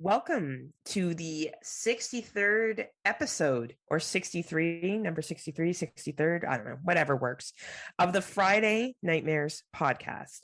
Welcome to the 63rd episode or 63, number 63, 63rd, I don't know, whatever works, of the Friday Nightmares podcast.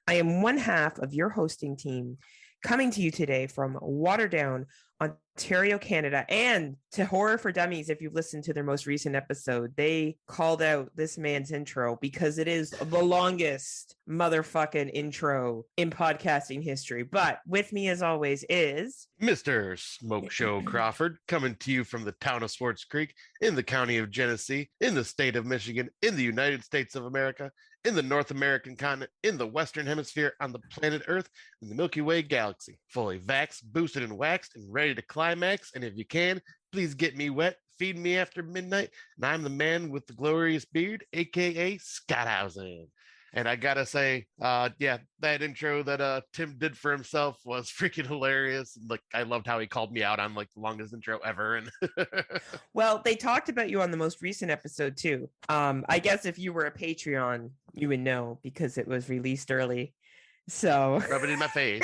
I am one half of your hosting team coming to you today from Waterdown, Ontario, Canada. And to Horror for Dummies, if you've listened to their most recent episode, they called out this man's intro because it is the longest motherfucking intro in podcasting history. But with me, as always, is Mr. Smokeshow Crawford, coming to you from the town of Swartz Creek in the county of Genesee, in the state of Michigan, in the United States of America, in the North American continent, in the Western Hemisphere, on the planet Earth, in the Milky Way galaxy, fully vaxxed, boosted, and waxed, and ready to climax. And if you can, please get me wet, feed me after midnight. And I'm the man with the glorious beard, aka Scotthausen. And I gotta say, that intro that Tim did for himself was freaking hilarious. Like, I loved how he called me out on like the longest intro ever. And well, they talked about you on the most recent episode too. I guess if you were a Patreon, you would know because it was released early. So rub it in my face.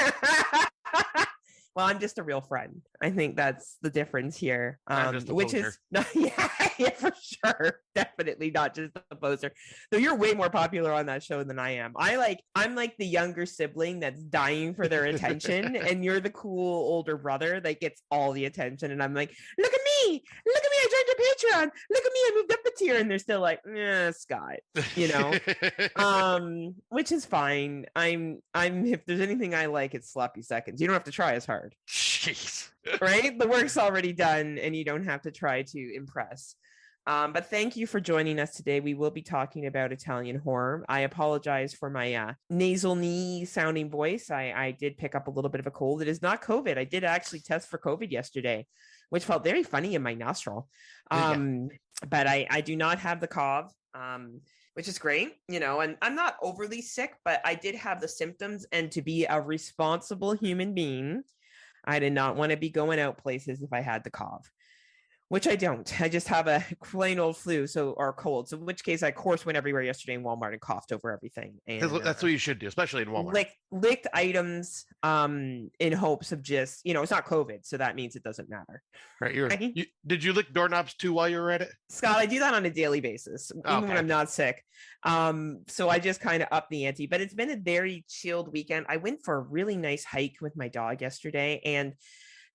Well, I'm just a real friend. I think that's the difference here. Which is no, yeah, for sure, definitely not just a poser. Though you're way more popular on that show than I am. I'm like the younger sibling that's dying for their attention, and you're the cool older brother that gets all the attention. And I'm like, look at me, I joined your Patreon. Look at me, I moved up a tier, and they're still like, Scott, which is fine. I'm if there's anything I like, it's sloppy seconds. You don't have to try as hard. Jeez. Right? The work's already done and you don't have to try to impress. But thank you for joining us today. We will be talking about Italian horror. I apologize for my nasal knee sounding voice. I did pick up a little bit of a cold. It is not COVID. I did actually test for COVID yesterday, which felt very funny in my nostril. But I do not have the cough. Which is great, and I'm not overly sick, but I did have the symptoms. And to be a responsible human being, I did not want to be going out places if I had the cough, which I don't. I just have a plain old flu, or cold. So in which case I course went everywhere yesterday in Walmart and coughed over everything. And that's what you should do, especially in Walmart. Licked items in hopes of just, it's not COVID, so that means it doesn't matter. Right. Did you lick doorknobs too while you were at it? Scott, I do that on a daily basis, even when I'm not sick. So I just kind of up the ante, but it's been a very chilled weekend. I went for a really nice hike with my dog yesterday. And,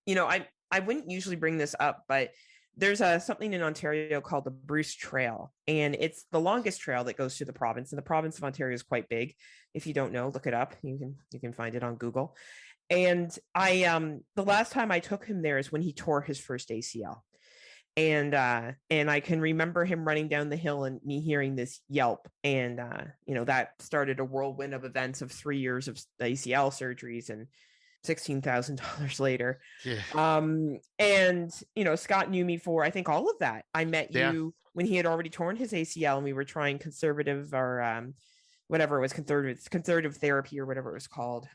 I wouldn't usually bring this up, but there's something in Ontario called the Bruce Trail, and it's the longest trail that goes through the province. And the province of Ontario is quite big. If you don't know, look it up. You can find it on Google. And I the last time I took him there is when he tore his first ACL. And I can remember him running down the hill and me hearing this yelp. And that started a whirlwind of events of 3 years of ACL surgeries and $16,000 later. Yeah. And Scott knew me for, I think, all of that. I met you when he had already torn his ACL and we were trying conservative or whatever it was, conservative therapy or whatever it was called.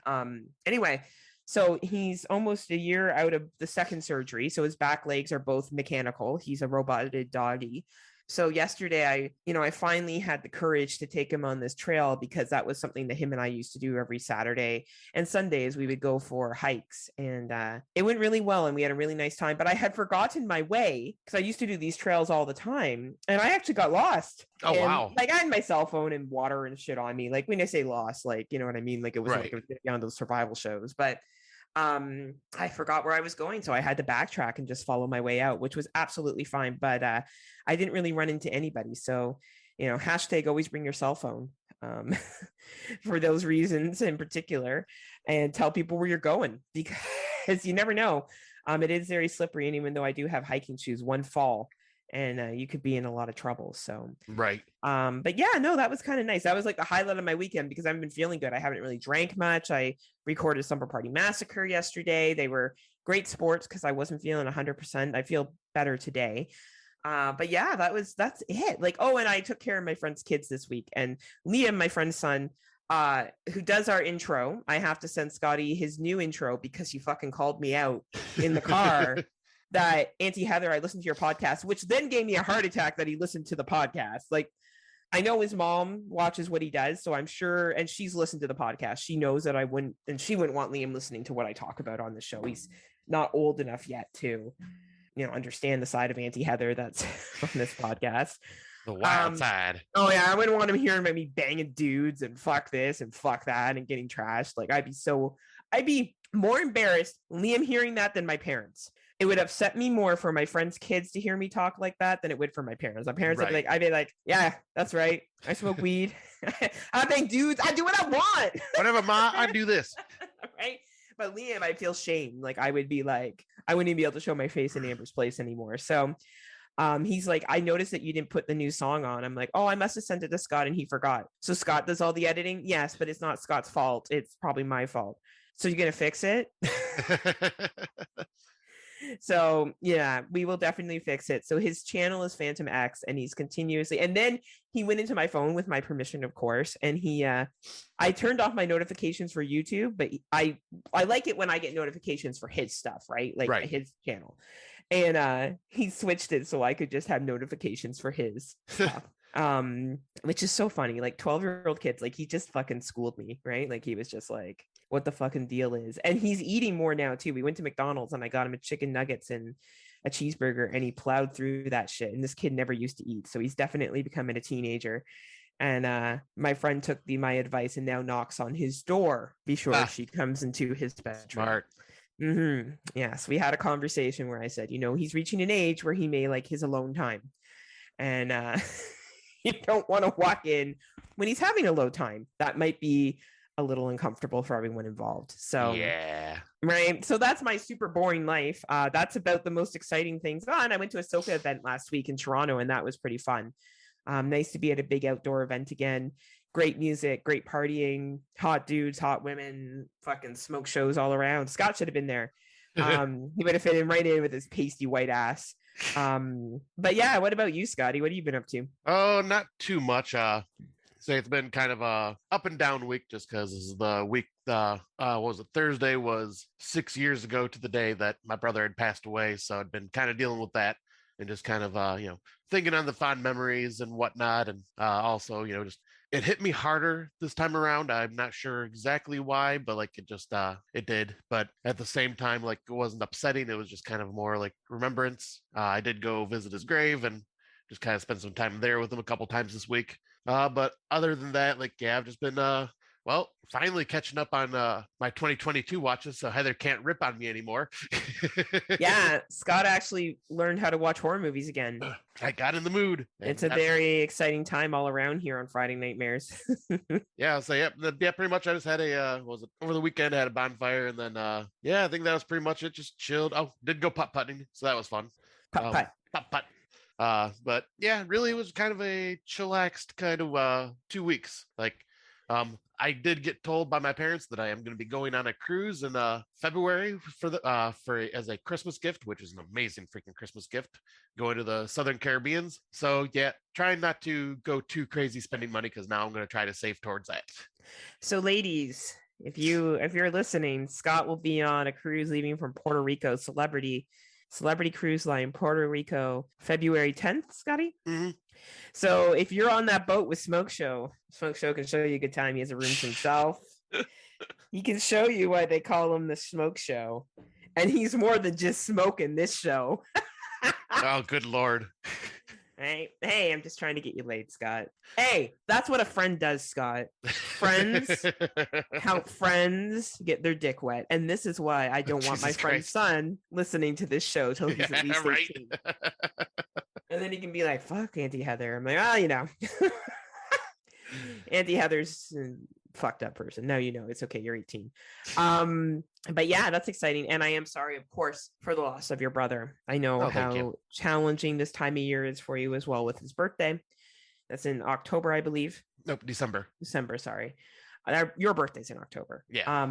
Anyway, so he's almost a year out of the second surgery. So his back legs are both mechanical. He's a roboted doggy. So yesterday, I finally had the courage to take him on this trail because that was something that him and I used to do every Saturday and Sundays. We would go for hikes, and it went really well, and we had a really nice time. But I had forgotten my way because I used to do these trails all the time, and I actually got lost. Oh, and, wow! Like I had my cell phone and water and shit on me. Like when I say lost, like you know what I mean. Like it was like on those survival shows, but. I forgot where I was going, so I had to backtrack and just follow my way out, which was absolutely fine. But I didn't really run into anybody. So, hashtag always bring your cell phone for those reasons in particular, and tell people where you're going because you never know. It is very slippery, and even though I do have hiking shoes, one fall and you could be in a lot of trouble. So right. But yeah, no, that was kind of nice. That was like the highlight of my weekend because I've been feeling good. I haven't really drank much. I recorded Slumber Party Massacre yesterday. They were great sports because I wasn't feeling 100%. I feel better today. But yeah, that's it. Like, and I took care of my friend's kids this week, and Liam, my friend's son, who does our intro. I have to send Scotty his new intro because he fucking called me out in the car. That Auntie Heather, I listened to your podcast, which then gave me a heart attack that he listened to the podcast. Like, I know his mom watches what he does, so I'm sure, and she's listened to the podcast. She knows that I wouldn't, and she wouldn't want Liam listening to what I talk about on the show. He's not old enough yet to, understand the side of Auntie Heather that's on this podcast. The wild side. Oh yeah, I wouldn't want him hearing about me banging dudes and fuck this and fuck that and getting trashed. Like I'd be more embarrassed Liam hearing that than my parents. It would upset me more for my friends' kids to hear me talk like that than it would for my parents. My parents would be like, I'd be like, yeah, that's right. I smoke weed. I bang dudes. I do what I want. Whatever, Ma, I do this. Right. But Liam, I feel shame. Like I would be like, I wouldn't even be able to show my face in Amber's place anymore. So he's like, I noticed that you didn't put the new song on. I'm like, oh, I must have sent it to Scott and he forgot. So Scott does all the editing. Yes, but it's not Scott's fault. It's probably my fault. So you're going to fix it? So yeah, we will definitely fix it. So his channel is PhantomX and he's continuously, and then he went into my phone with my permission, of course. And I turned off my notifications for YouTube, but I like it when I get notifications for his stuff, right? Like his channel. And he switched it so I could just have notifications for his stuff. Which is so funny. Like 12-year-old kids, like he just fucking schooled me, right? Like he was just like, what the fucking deal is. And he's eating more now too. We went to McDonald's and I got him a chicken nuggets and a cheeseburger and he plowed through that shit. And this kid never used to eat. So he's definitely becoming a teenager. And my friend took my advice and now knocks on his door. Be sure she comes into his bedroom. Smart. Mm-hmm. Yes, we had a conversation where I said, he's reaching an age where he may like his alone time. And you don't want to walk in when he's having a low time. That might be a little uncomfortable for everyone involved. So yeah, right. So that's my super boring life. That's about the most exciting things. And I went to a Soca event last week in Toronto, and that was pretty fun. Nice to be at a big outdoor event again. Great music, great partying, hot dudes, hot women, fucking smoke shows all around. Scott should have been there. He would have fit in right in with his pasty white ass. But yeah, what about you, Scotty? What have you been up to? Oh, not too much. Say it's been kind of a up and down week just because this is the week. What was it? Thursday was 6 years ago to the day that my brother had passed away. So I'd been kind of dealing with that and just kind of thinking on the fond memories and whatnot, and also just it hit me harder this time around. I'm not sure exactly why, but like it just it did. But at the same time, like it wasn't upsetting. It was just kind of more like remembrance. I did go visit his grave and just kind of spend some time there with him a couple times this week. But other than that, like, yeah, I've just been, finally catching up on my 2022 watches, so Heather can't rip on me anymore. Yeah, Scott actually learned how to watch horror movies again. I got in the mood. It's a very exciting time all around here on Friday Nightmares. Yeah, so yeah, pretty much I just had over the weekend I had a bonfire, and then I think that was pretty much it. Just chilled. Oh, did go putt-putting, so that was fun. Putt-putt. But yeah, really it was kind of a chillaxed kind of 2 weeks. Like I did get told by my parents that I am going to be going on a cruise in February for as a Christmas gift, which is an amazing freaking Christmas gift, going to the Southern Caribbeans. So yeah, trying not to go too crazy spending money because now I'm going to try to save towards that. So ladies, if you're listening, Scott will be on a cruise leaving from Puerto Rico, Celebrity Cruise Line, Puerto Rico, February 10th, Scotty. Mm-hmm. So if you're on that boat with Smokeshow can show you a good time. He has a room to himself. He can show you why they call him the Smoke Show. And he's more than just smoking this show. Oh, good Lord. Right? Hey, I'm just trying to get you laid, Scott. Hey, that's what a friend does, Scott. Friends help friends get their dick wet. And this is why I don't want my friend's son listening to this show till he's at least 18. And then he can be like, fuck Auntie Heather. I'm like, Auntie Heather's a fucked up person. Now you know it's okay. You're 18. But yeah, that's exciting. And I am sorry, of course, for the loss of your brother. I know how challenging this time of year is for you as well with his birthday. That's in October, I believe. Nope, December, sorry. Your birthday's in October. Yeah.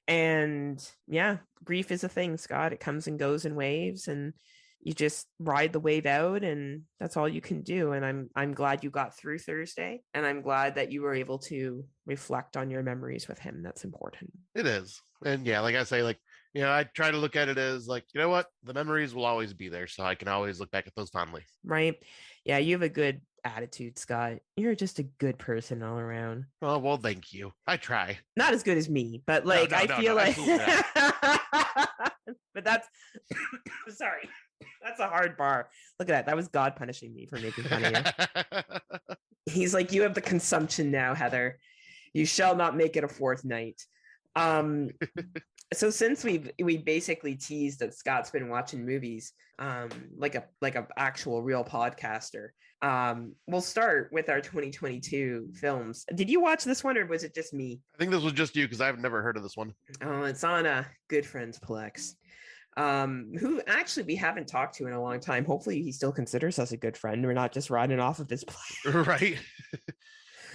And yeah, grief is a thing, Scott. It comes and goes in waves, and you just ride the wave out, and that's all you can do. And I'm glad you got through Thursday, and I'm glad that you were able to reflect on your memories with him. That's important. It is. And yeah, like I say, like, I try to look at it as like, you know what, the memories will always be there, so I can always look back at those fondly. Right. Yeah, you have a good attitude, Scott. You're just a good person all around. Oh, well, thank you. I try. Not as good as me, but like I feel like but That's sorry. That's a hard bar. Look at that. That was God punishing me for making fun of you. He's like, you have the consumption now, Heather. You shall not make it a fourth night. So since we basically teased that Scott's been watching movies, like a actual real podcaster, we'll start with our 2022 films. Did you watch this one, or was it just me? I think this was just you because I've never heard of this one. Oh, it's on a Good Friends Plex. Who actually we haven't talked to in a long time. Hopefully he still considers us a good friend. We're not just riding off of his plan. Right.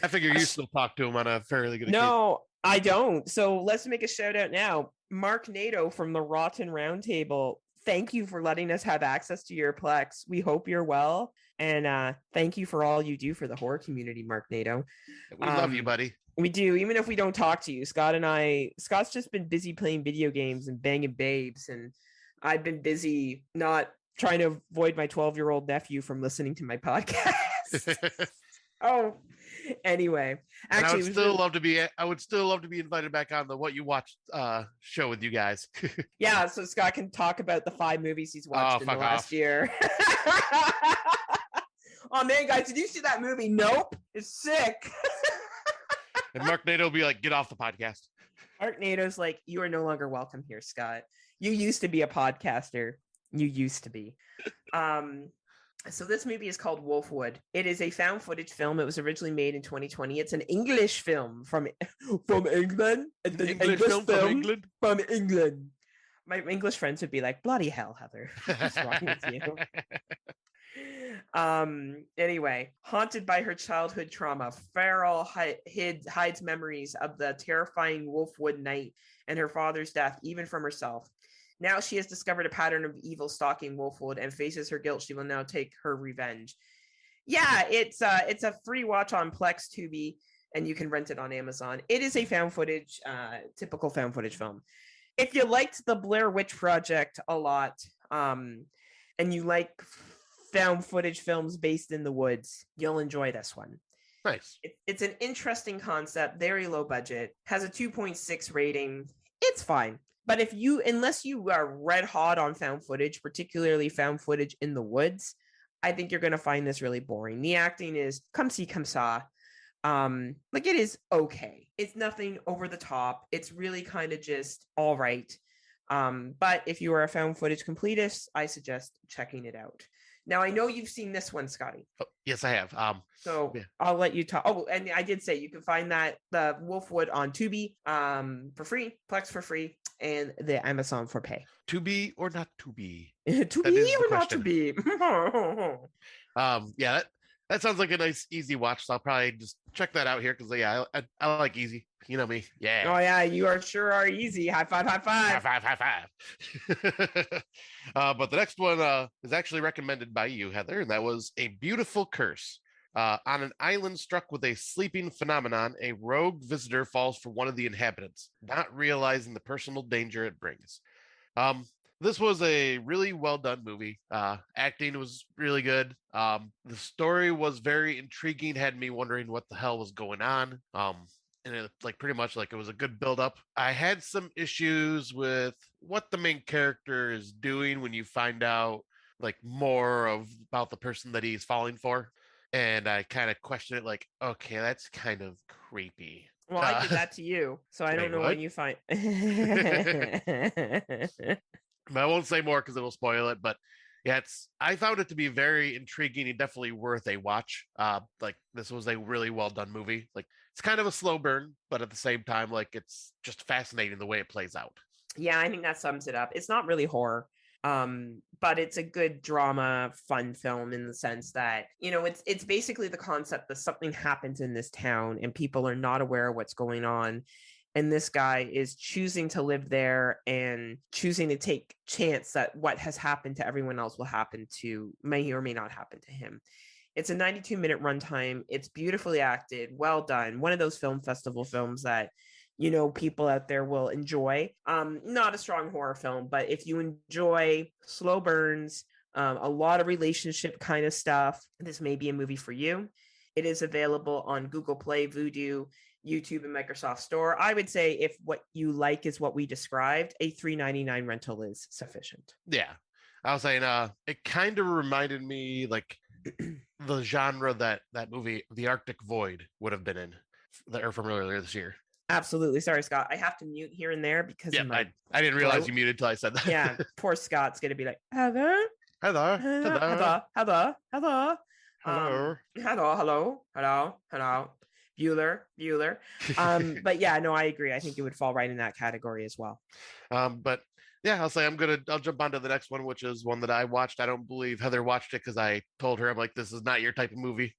I figure you still talk to him on a fairly good occasion. No, I don't. So let's make a shout out now. Mark Nato from the Rotten Roundtable. Thank you for letting us have access to your Plex. We hope you're well. And thank you for all you do for the horror community, Mark Nato. We love you, buddy. We do, even if we don't talk to you. Scott's just been busy playing video games and banging babes, and I've been busy not trying to avoid my 12-year-old nephew from listening to my podcast. Oh, anyway, actually, I would still love to be invited back on the What You Watched show with you guys. Yeah, so Scott can talk about the 5 movies he's watched in the last year. Oh man, guys, did you see that movie? Nope, it's sick. And Mark Nato will be like, get off the podcast. Mark Nato's like, you are no longer welcome here, Scott. You used to be a podcaster. You used to be. So this movie is called Wolfwood. It is a found footage film. It was originally made in 2020. It's an English film from England. English film from England? From England. My English friends would be like, bloody hell, Heather. What's wrong with you? Anyway, haunted by her childhood trauma, Farrell hides memories of the terrifying Wolfwood night and her father's death, even from herself. Now she has discovered a pattern of evil stalking Wolfwood and faces her guilt. She will now take her revenge. Yeah, it's a free watch on Plex Tubi, and you can rent it on Amazon. It is a found footage, typical found footage film. If you liked the Blair Witch Project a lot, and you like found footage films based in the woods, you'll enjoy this one. Nice. It's an interesting concept, very low budget, has a 2.6 rating. It's fine. But unless you are red hot on found footage, particularly found footage in the woods, I think you're going to find this really boring. The acting is come see, come saw. Like it is okay. It's nothing over the top. It's really kind of just all right. But if you are a found footage completist, I suggest checking it out. Now, I know you've seen this one, Scotty. Oh, yes, I have. So yeah. I'll let you talk. Oh, and I did say you can find the Wolfwood on Tubi for free, Plex for free, and the Amazon for pay. To be or not to be? To be or not to be? Yeah, that sounds like a nice, easy watch. So I'll probably just check that out here because, yeah, I like easy. You know me. Yeah. Oh, yeah, you sure are easy. High five, high five. High five, high five. But the next one is actually recommended by you, Heather, and that was A Beautiful Curse. On an island struck with a sleeping phenomenon, a rogue visitor falls for one of the inhabitants, not realizing the personal danger it brings. This was a really well done movie. Acting was really good. The story was very intriguing, had me wondering what the hell was going on. And it pretty much it was a good build up. I had some issues with what the main character is doing when you find out more about the person that he's falling for. And I kind of questioned it okay, that's kind of creepy. Well, I did that to you, so I don't know when you find. I won't say more because it'll spoil it, but yeah, I found it to be very intriguing and definitely worth a watch. This was a really well done movie. It's kind of a slow burn, but at the same time, it's just fascinating the way it plays out. Yeah, I think that sums it up. It's not really horror, but it's a good drama, fun film in the sense that, it's basically the concept that something happens in this town and people are not aware of what's going on. And this guy is choosing to live there and choosing to take chance that what has happened to everyone else may or may not happen to him. It's a 92-minute runtime. It's beautifully acted, well done. One of those film festival films that, people out there will enjoy. Not a strong horror film, but if you enjoy slow burns, a lot of relationship kind of stuff, this may be a movie for you. It is available on Google Play, Vudu, YouTube and Microsoft Store. I would say if what you like is what we described, a $3.99 rental is sufficient. Yeah. I was saying it kind of reminded me like the genre that movie The Arctic Void would have been in that are from earlier this year. Absolutely. Sorry, Scott. I have to mute here and there because Yeah, of my I didn't realize throat. you muted until I said that. Yeah, poor Scott's gonna be like, Heather, Hello. Heather, Hello. Heather, Heather. Hello. Hello. Bueller. But yeah, no, I agree. I think it would fall right in that category as well. But yeah, I'll say I'll jump on to the next one, which is one that I watched. I don't believe Heather watched it because I told her I'm like, this is not your type of movie.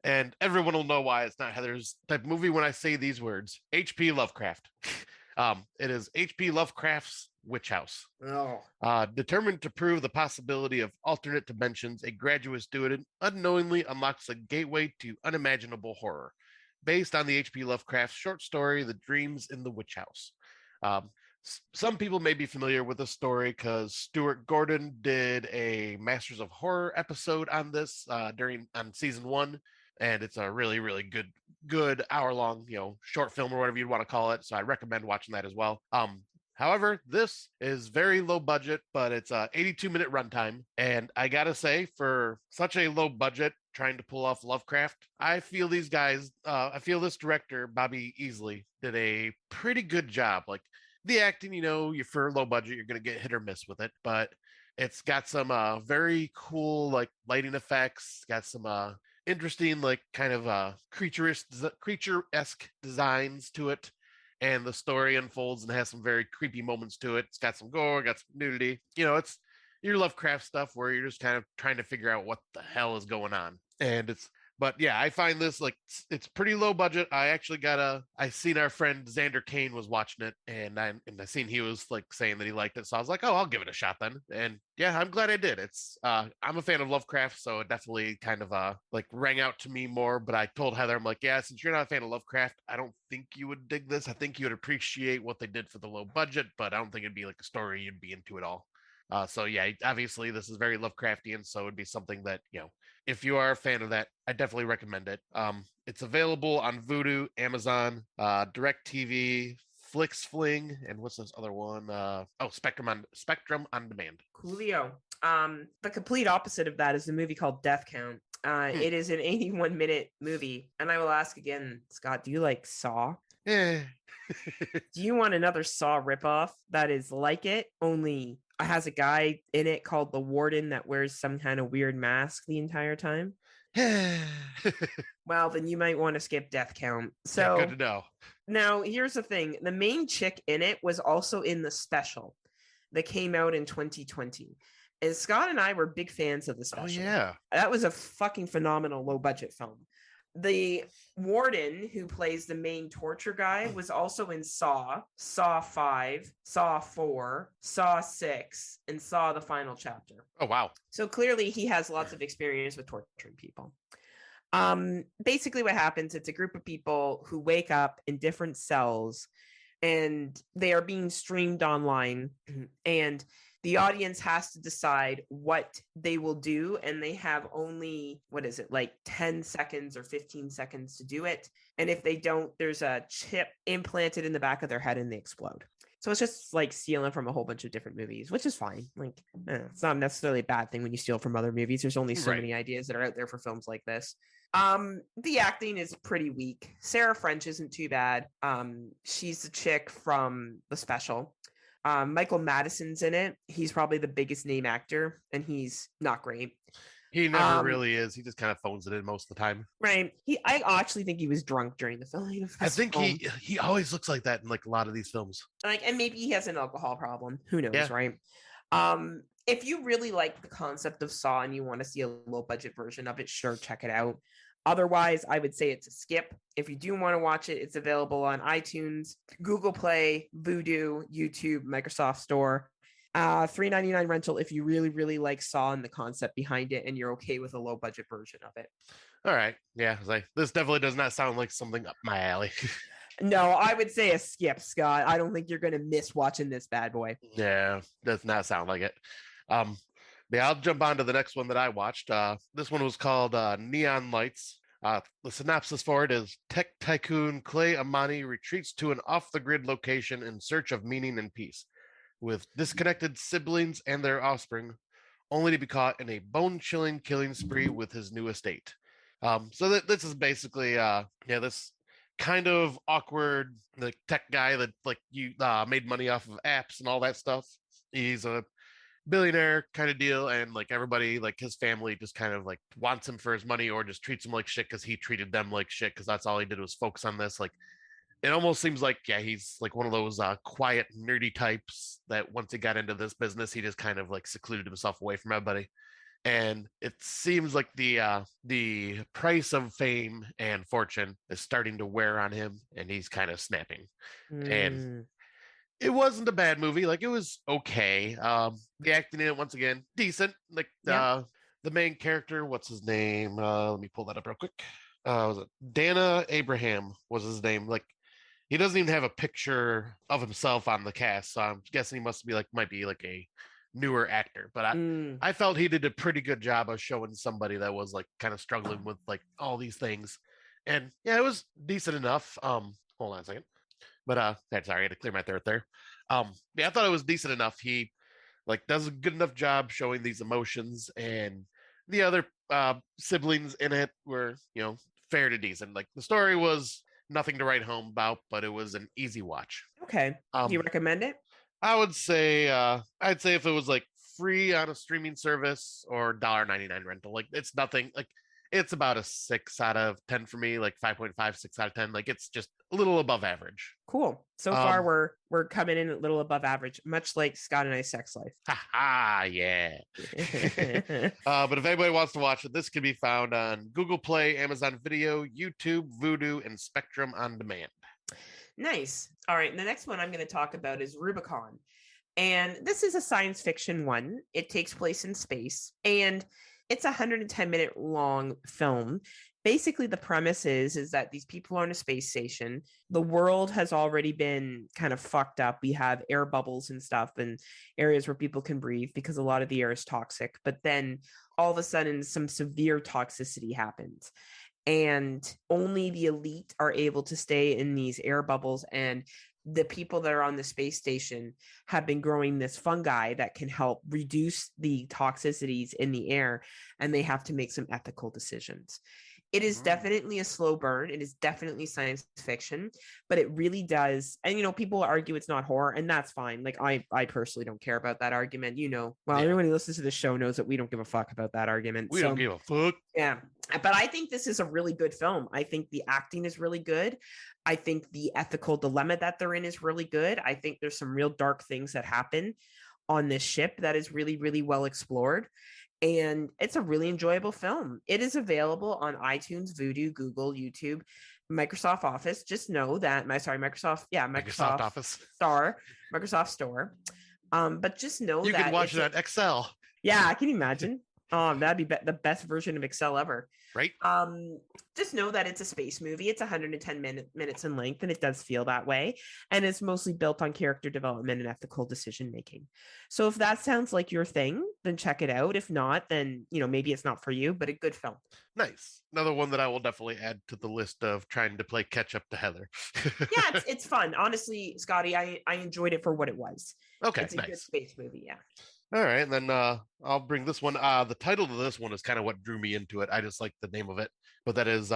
And everyone will know why it's not Heather's type of movie when I say these words. H.P. Lovecraft. It is H.P. Lovecraft's Witch House. Oh. Determined to prove the possibility of alternate dimensions, a graduate student unknowingly unlocks a gateway to unimaginable horror, based on the H.P. Lovecraft short story, The Dreams in the Witch House. Some people may be familiar with the story because Stuart Gordon did a Masters of Horror episode on this on season 1, and it's a really, really good hour-long, short film or whatever you'd want to call it. So I recommend watching that as well. However, this is very low budget, but it's a 82-minute runtime. And I gotta say, for such a low budget, trying to pull off Lovecraft, I feel these guys, I feel this director, Bobby Easley, did a pretty good job. Like the acting, you're for low budget, you're gonna get hit or miss with it, but it's got some very cool like lighting effects, got some interesting like kind of creature-esque designs to it. And the story unfolds and has some very creepy moments to it. It's got some gore, got some nudity. It's your Lovecraft stuff where you're just kind of trying to figure out what the hell is going on. But yeah, I find this like it's pretty low budget. I seen our friend Xander Kane was watching it, and I seen he was like saying that he liked it, so I was like, oh, I'll give it a shot then. And yeah, I'm glad I did. I'm a fan of Lovecraft, so it definitely kind of like rang out to me more. But I told Heather, I'm like, yeah, since you're not a fan of Lovecraft, I don't think you would dig this. I think you would appreciate what they did for the low budget, but I don't think it'd be like a story you'd be into at all. So yeah, obviously this is very Lovecraftian, so it'd be something that if you are a fan of that, I definitely recommend it. It's available on Vudu, Amazon, DirecTV, FlixFling, and what's this other one? Spectrum on Demand. Coolio. The complete opposite of that is a movie called Death Count. It is an 81-minute movie, and I will ask again, Scott, do you like Saw? Yeah. Do you want another Saw ripoff that is like it, only has a guy in it called the Warden that wears some kind of weird mask the entire time? Well, then you might want to skip Death Count. So yeah, good to know. Now, here's the thing. The main chick in it was also in the special that came out in 2020. And Scott and I were big fans of the special. Oh, yeah. That was a fucking phenomenal low-budget film. The Warden, who plays the main torture guy, was also in Saw, Saw 5, Saw 4, Saw 6, and Saw the Final Chapter. Oh, wow. So clearly he has lots of experience with torturing people. Basically what happens, it's a group of people who wake up in different cells and they are being streamed online, and the audience has to decide what they will do, and they have only, 10 seconds or 15 seconds to do it. And if they don't, there's a chip implanted in the back of their head and they explode. So it's just like stealing from a whole bunch of different movies, which is fine. Like, it's not necessarily a bad thing when you steal from other movies. There's only so many ideas that are out there for films like this. The acting is pretty weak. Sarah French isn't too bad. She's the chick from the special. Michael Madison's in it. He's probably the biggest name actor, and he's not great. He never really is. He just kind of phones it in most of the time. Right. I actually think he was drunk during the filming of this I think film. he always looks like that in like a lot of these films. And maybe he has an alcohol problem. Who knows, yeah. Right? If you really like the concept of Saw and you want to see a low budget version of it, sure, check it out. Otherwise, I would say it's a skip. If you do want to watch it, it's available on iTunes, Google Play, Vudu, YouTube, Microsoft Store. $3.99 rental if you really, really like Saw and the concept behind it, and you're okay with a low budget version of it. All right. Yeah. This definitely does not sound like something up my alley. No, I would say a skip, Scott. I don't think you're going to miss watching this bad boy. Yeah, does not sound like it. Yeah, I'll jump on to the next one that I watched. This one was called Neon Lights. The synopsis for it is tech tycoon Clay Amani retreats to an off the grid location in search of meaning and peace, with disconnected siblings and their offspring, only to be caught in a bone chilling killing spree with his new estate. So this is basically, this kind of awkward like tech guy that like you made money off of apps and all that stuff. He's a billionaire kind of deal, and like everybody, like his family, just kind of like wants him for his money or just treats him like shit because he treated them like shit because that's all he did was focus on this. Like it almost seems like he's like one of those quiet nerdy types that once he got into this business he just kind of like secluded himself away from everybody, and it seems like the price of fame and fortune is starting to wear on him and he's kind of snapping. And Mm, it wasn't a bad movie. Like it was okay. The acting in it once again decent. Like yeah. the main character, what's his name? Let me pull that up real quick. Was it Dana Abraham was his name? Like he doesn't even have a picture of himself on the cast, so I'm guessing he must be like might be like a newer actor. But Mm, I felt he did a pretty good job of showing somebody that was like kind of struggling with like all these things. And yeah, it was decent enough. Hold on a second. But sorry, I had to clear my throat there. Yeah, I thought it was decent enough. He like does a good enough job showing these emotions, and the other siblings in it were, fair to decent. Like the story was nothing to write home about, but it was an easy watch. okay. Do you Um, recommend it? I would say I'd say if it was like free on a streaming service or $1.99 rental, like it's nothing like it's about a 6 out of 10 for me, like 5.5, 6 out of 10. Like it's just a little above average. Cool. So far, Um, we're coming in a little above average, much like Scott and I's sex life. haha, yeah. But if anybody wants to watch it, this can be found on Google Play, Amazon Video, YouTube, Vudu, and Spectrum on Demand. Nice. All right. And the next one I'm going to talk about is Rubicon. And this is a science fiction one. It takes place in space and it's a 110-minute long film. Basically, the premise is that these people are on a space station. The world has already been kind of fucked up. We have air bubbles and stuff and areas where people can breathe because a lot of the air is toxic. But then all of a sudden, some severe toxicity happens and only the elite are able to stay in these air bubbles, and the people that are on the space station have been growing this fungi that can help reduce the toxicities in the air, and they have to make some ethical decisions. It is Mm. definitely a slow burn. It is definitely science fiction, but it really does. And people argue it's not horror, and that's fine. Like I personally don't care about that argument. Well, Yeah, everyone who listens to the show knows that we don't give a fuck about that argument. we don't So give a fuck. yeah. But I think this is a really good film. I think the acting is really good. I think the ethical dilemma that they're in is really good. I think there's some real dark things that happen on this ship that is really, really well explored. And it's a really enjoyable film. It is available on iTunes, Vudu, Google, YouTube, Microsoft Office. Just know that Microsoft Microsoft Office. Star, Microsoft Store. But just know You can that watch it on Excel, yeah, can you imagine? That'd be the best version of Excel ever. right? Um, just know that it's a space movie. It's 110 minutes in length, and it does feel that way. And it's mostly built on character development and ethical decision making. So if that sounds like your thing, then check it out. If not, then maybe it's not for you, but a good film. Nice. Another one that I will definitely add to the list of trying to play catch up to Heather. Yeah, it's fun. Honestly, Scotty, I enjoyed it for what it was. Okay, It's a good nice. space movie. Yeah. All right, and then I'll bring this one. The title of this one is kind of what drew me into it. I just like the name of it, but that is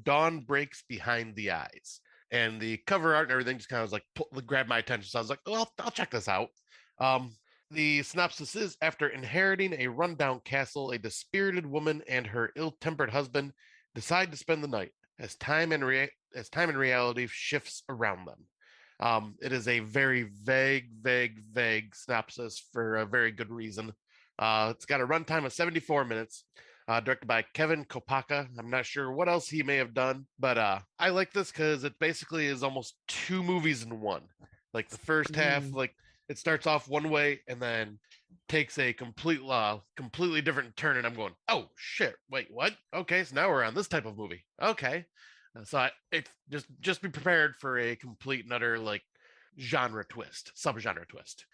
Dawn Breaks Behind the Eyes, and the cover art and everything just kind of was like grabbed my attention. So I was like, oh, I'll check this out. Um, the synopsis is: after inheriting a rundown castle, a dispirited woman and her ill-tempered husband decide to spend the night as as time and reality shifts around them. It is a very vague synopsis for a very good reason. It's got a runtime of 74 minutes, directed by Kevin Kopaka. I'm not sure what else he may have done, but I like this because it basically is almost two movies in one. Like the first half, Mm. like it starts off one way and then takes a completely different turn, and I'm going, oh shit, wait, what? Okay, so now we're on this type of movie. Okay, so it just be prepared for a complete and utter like subgenre twist.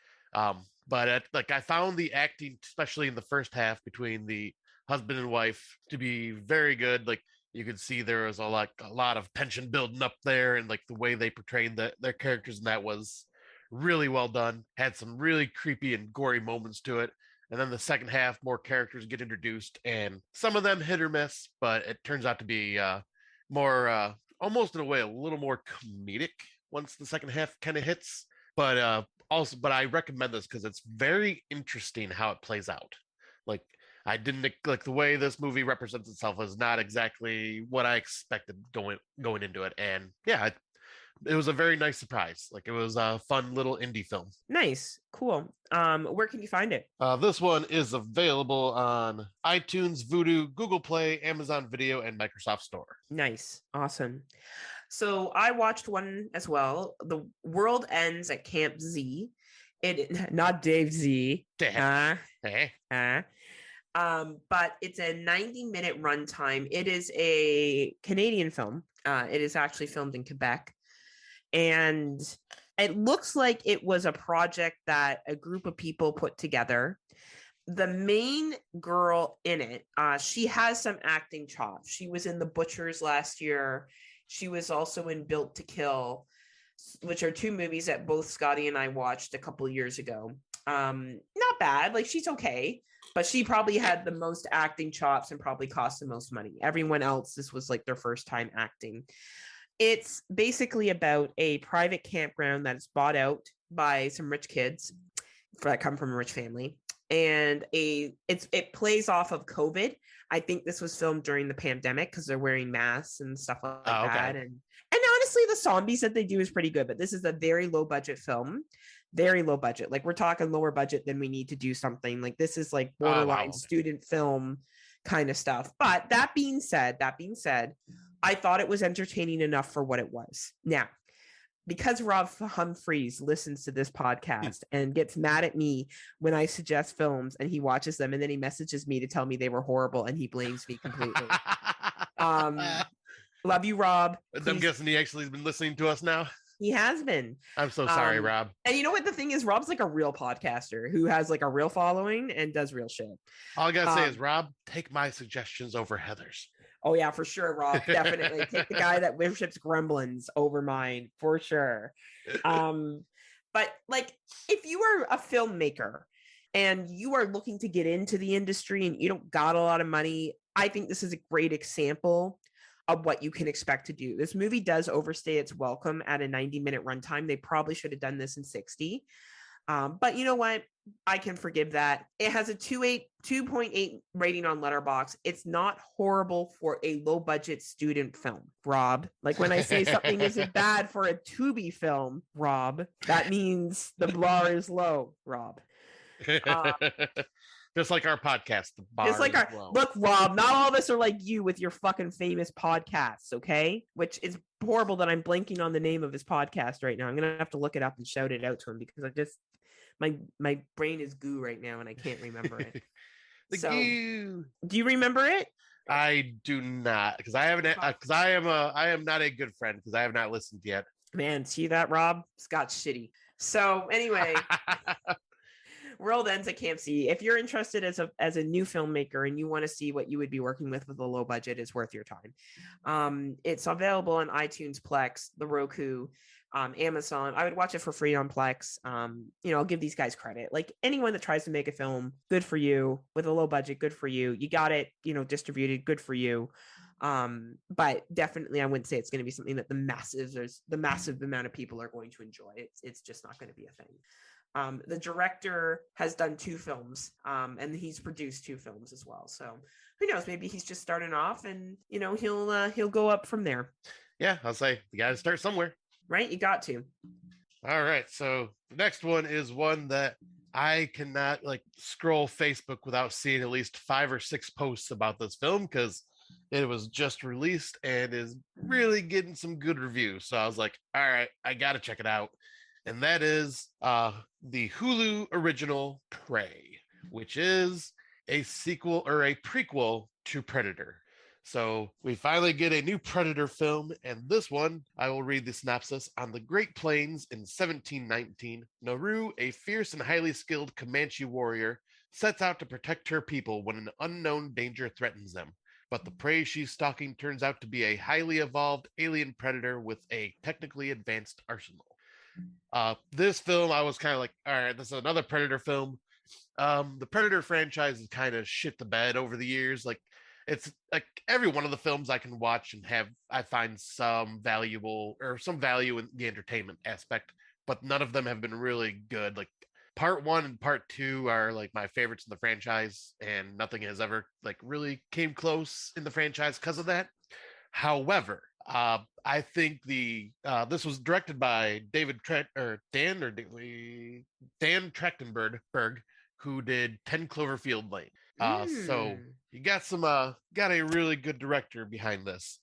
But like I found the acting, especially in the first half between the husband and wife, to be very good. Like You could see there was a lot of tension building up there, and like the way they portrayed their characters, and that was really well done. Had some really creepy and gory moments to it. And then the second half, more characters get introduced, and some of them hit or miss, but it turns out to be more, almost in a way, a little more comedic once the second half kind of hits. But I recommend this because it's very interesting how it plays out. Like I didn't like the way this movie represents itself is not exactly what I expected going into it, and yeah, it was a very nice surprise. Like it was a fun little indie film. Nice, cool. Where can you find it? This one is available on iTunes, Vudu, Google Play, Amazon Video, and Microsoft Store. Nice, awesome. So I watched one as well. The World Ends at Camp Z. It not Dave Z. But it's a 90-minute runtime. It is a Canadian film. It is actually filmed in Quebec. And it looks like it was a project that a group of people put together. The main girl in it, she has some acting chops. She was in The Butchers last year. She was also in Built to Kill, which are two movies that both Scotty and I watched a couple of years ago. Not bad. Like, she's okay, but she probably had the most acting chops and probably cost the most money. Everyone else, this was like their first time acting. It's basically about a private campground that is bought out by some rich kids that come from a rich family. And it plays off of COVID. I think this was filmed during the pandemic because they're wearing masks and stuff like that. And honestly, the zombies that they do is pretty good, but this is a very low budget film. Very low budget. Like, we're talking lower budget than we need to do something. Like, this is like borderline student film kind of stuff. But that being said, I thought it was entertaining enough for what it was. Now, because Rob Humphreys listens to this podcast and gets mad at me when I suggest films and he watches them and then he messages me to tell me they were horrible and he blames me completely. Love you, Rob. I'm guessing he actually has been listening to us now. He has been. I'm so sorry, Rob. And you know what the thing is? Rob's like a real podcaster who has like a real following and does real shit. All I gotta say is, Rob, take my suggestions over Heather's. Oh yeah, for sure, Rob. Definitely take the guy that worships gremlins over mine, for sure. But like, if you are a filmmaker and you are looking to get into the industry and you don't got a lot of money, I think this is a great example of what you can expect to do. This movie does overstay its welcome at a 90-minute runtime. They probably should have done this in 60. But you know what? I can forgive that. It has a 2.8 rating on Letterboxd. It's not horrible for a low budget student film, Rob. Like, when I say something isn't bad for a Tubi film, Rob, that means the bar is low, Rob. Just like our podcast. Look, Rob, not all of us are like you with your fucking famous podcasts, okay? Which is horrible that I'm blanking on the name of his podcast right now. I'm gonna have to look it up and shout it out to him because I just my brain is goo right now and I can't remember it. Goo. Do you remember it? I do not, because I haven't. Because I am not a good friend because I have not listened yet. Man, see that, Rob? Scott's shitty. So anyway. World Ends at Camp Z. If you're interested as a new filmmaker and you want to see what you would be working with a low budget, it's worth your time. It's available on iTunes, Plex, the Roku, Amazon. I would watch it for free on Plex. I'll give these guys credit. Like, anyone that tries to make a film, good for you. With a low budget, good for you. You got it, distributed, good for you. But definitely I wouldn't say it's going to be something that the massive amount of people are going to enjoy. It's just not going to be a thing. The director has done 2 films, and he's produced 2 films as well. So who knows? Maybe he's just starting off, and he'll go up from there. Yeah, I'll say you got to start somewhere, right? You got to. All right. So the next one is one that I cannot scroll Facebook without seeing at least 5 or 6 posts about this film because it was just released and is really getting some good reviews. So I was like, all right, I got to check it out. And that is the Hulu original Prey, which is a sequel or a prequel to Predator. So we finally get a new Predator film, and this one, I will read the synopsis. On the Great Plains in 1719, Naru, a fierce and highly skilled Comanche warrior, sets out to protect her people when an unknown danger threatens them. but the prey she's stalking turns out to be a highly evolved alien predator with a technically advanced arsenal. This film, I was kind of like, all right, this is another Predator film. The Predator franchise has kind of shit the bed over the years. Like, it's like every one of the films I can watch and I find some value in the entertainment aspect, but none of them have been really good. Like, part one and part two are like my favorites in the franchise, and nothing has ever like really came close in the franchise because of that. However, I think this was directed by Dan Trachtenberg, who did 10 Cloverfield Lane. So you got a really good director behind this.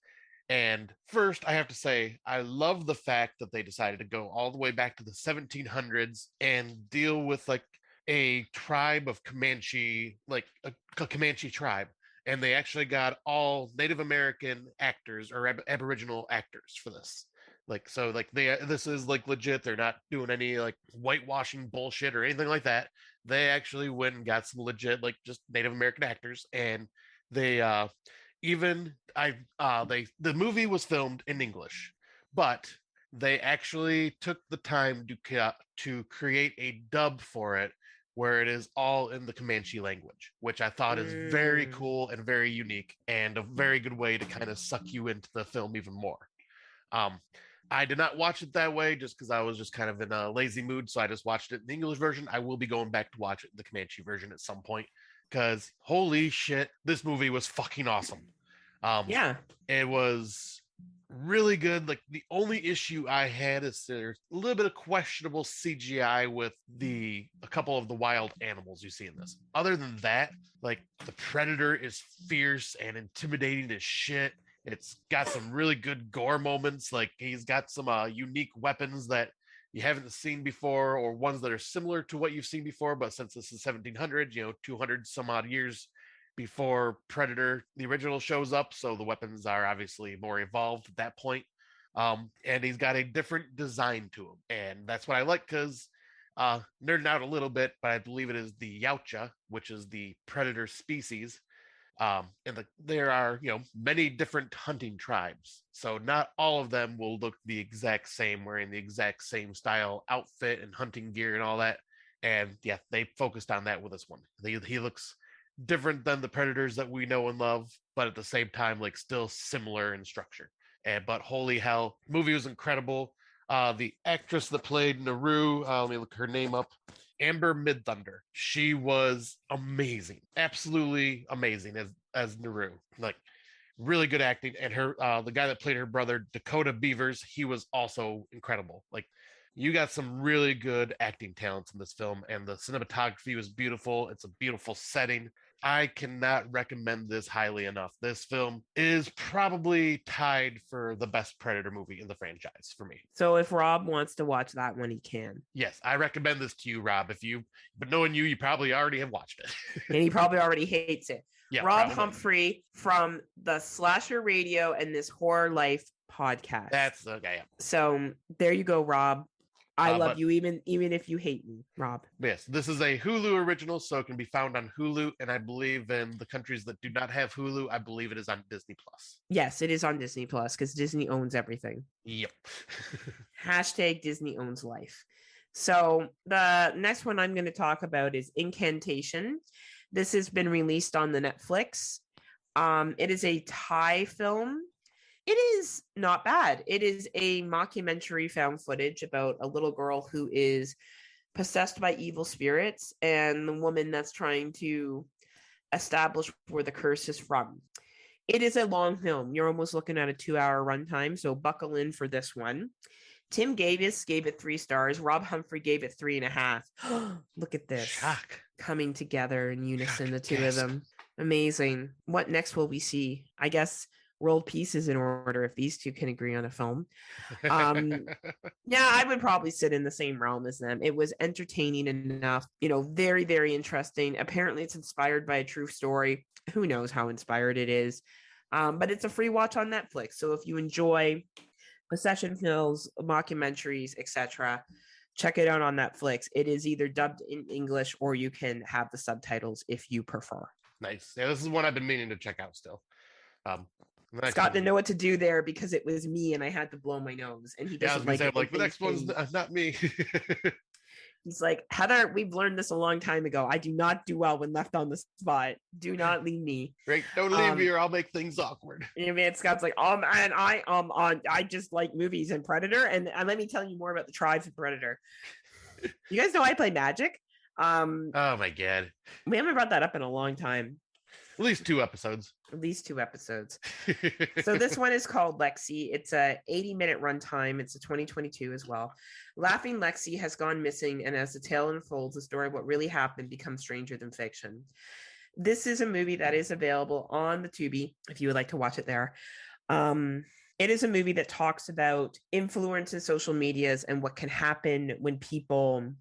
And first, I have to say, I love the fact that they decided to go all the way back to the 1700s and deal with like a tribe of Comanche, like a Comanche tribe, and they actually got all Native American actors or Aboriginal actors for this. Like, so like this is like legit. They're not doing any like whitewashing bullshit or anything like that. They actually went and got some legit like just Native American actors, and they the movie was filmed in English, but they actually took the time to create a dub for it where it is all in the Comanche language, which I thought is very cool and very unique and a very good way to kind of suck you into the film even more. I did not watch it that way just because I was just kind of in a lazy mood, so I just watched it in the English version. I will be going back to watch it in the Comanche version at some point because holy shit, this movie was fucking awesome. Yeah, it was really good. Like the only issue I had is there's a little bit of questionable CGI with a couple of the wild animals you see in this. Other than that, like the Predator is fierce and intimidating as shit. It's got some really good gore moments. Like he's got some unique weapons that you haven't seen before, or ones that are similar to what you've seen before. But since this is 1700, 200 some odd years before Predator, the original, shows up. So the weapons are obviously more evolved at that point. And he's got a different design to him. And that's what I like because nerding out a little bit, but I believe it is the Yautja, which is the Predator species. There are, many different hunting tribes. So not all of them will look the exact same, wearing the exact same style outfit and hunting gear and all that. And yeah, they focused on that with this one. He looks different than the Predators that we know and love, but at the same time, like still similar in structure. But holy hell, movie was incredible. The actress that played Naru, let me look her name up, Amber Midthunder. She was amazing, absolutely amazing as Naru. Like really good acting, and her the guy that played her brother, Dakota Beavers, he was also incredible. Like you got some really good acting talents in this film, and the cinematography was beautiful. It's a beautiful setting. I cannot recommend this highly enough. This film is probably tied for the best Predator movie in the franchise for me. So if Rob wants to watch that one, he can. Yes, I recommend this to you, Rob. But knowing you probably already have watched it. And he probably already hates it. Yeah, Rob probably. Humphrey from the Slasher Radio and This Horror Life podcast. That's okay. Yeah. So there you go, Rob. I love you even if you hate me, Rob. Yes, this is a Hulu original, so it can be found on Hulu, and I believe in the countries that do not have Hulu, I believe it is on Disney Plus. Yes, it is on Disney Plus because Disney owns everything. Yep. Hashtag Disney owns life. So the next one I'm going to talk about is Incantation. This has been released on the Netflix. It is a Thai film. It is not bad. It is a mockumentary found footage about a little girl who is possessed by evil spirits and the woman that's trying to establish where the curse is from. It is a long film. You're almost looking at a 2-hour runtime, so buckle in for this one. Tim Gavis gave it 3 stars. Rob Humphrey gave it 3.5. Look at this. Shock. Coming together in unison, Shock. the two of them. Amazing. What next will we see? I guess world peace is in order if these two can agree on a film. Yeah, I would probably sit in the same realm as them. It was entertaining enough, very, very interesting. Apparently it's inspired by a true story. Who knows how inspired it is. But it's a free watch on Netflix. So if you enjoy possession films, mockumentaries, etc., check it out on Netflix. It is either dubbed in English or you can have the subtitles if you prefer. Nice. Yeah, this is one I've been meaning to check out still. Scott didn't know what to do there because it was me and I had to blow my nose, and he Yeah, I was doesn't gonna like say, it I'm when like, the things next one's change. not me. He's like, Heather, we've learned this a long time ago. I do not do well when left on the spot. Do not leave me. Right? Don't leave me, or I'll make things awkward. And man, Scott's like, and I just like movies and Predator, and let me tell you more about the tribes of Predator. You guys know I play Magic. Oh my god, we haven't brought that up in a long time. at least 2 episodes. At least 2 episodes. So this one is called Lexi. It's a 80-minute runtime. It's a 2022 as well. Laughing Lexi has gone missing, and as the tale unfolds, the story of what really happened becomes stranger than fiction. This is a movie that is available on the Tubi if you would like to watch it there. It is a movie that talks about influence in social medias and what can happen when people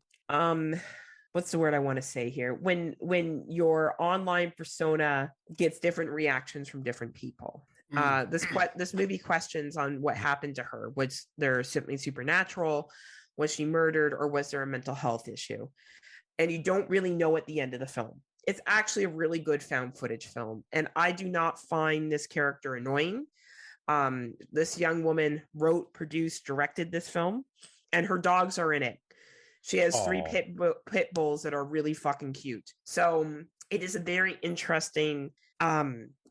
what's the word I want to say here? When your online persona gets different reactions from different people. This movie questions on what happened to her. Was there something supernatural? Was she murdered, or was there a mental health issue? And you don't really know at the end of the film. It's actually a really good found footage film, and I do not find this character annoying. This young woman wrote, produced, directed this film, and her dogs are in it. She has 3 pit bulls that are really fucking cute. So it is a very interesting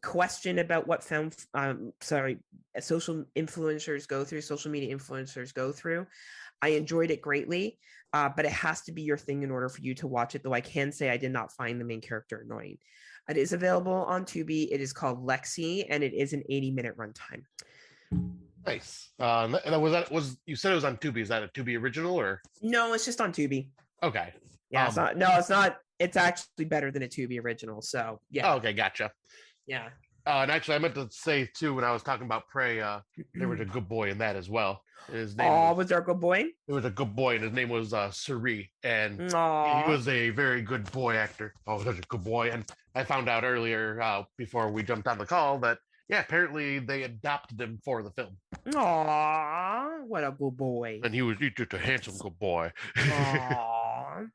question about what social influencers go through, social media influencers go through. I enjoyed it greatly, but it has to be your thing in order for you to watch it, though I can say I did not find the main character annoying. It is available on Tubi. It is called Lexi, and it is an 80-minute runtime. Nice. You said it was on Tubi. Is that a Tubi original or? No, it's just on Tubi. Okay. Yeah, it's not. No, it's not. It's actually better than a Tubi original. So yeah. Oh, okay, gotcha. Yeah. And actually, I meant to say too when I was talking about Prey, there was a good boy in that as well. His name was there a good boy? It was a good boy, and his name was Suri, and Aww. he was a very good boy actor. Oh, such a good boy! And I found out earlier, before we jumped on the call, that apparently they adopted him for the film. Aww, what a good boy! And he's just a handsome good boy. Aww,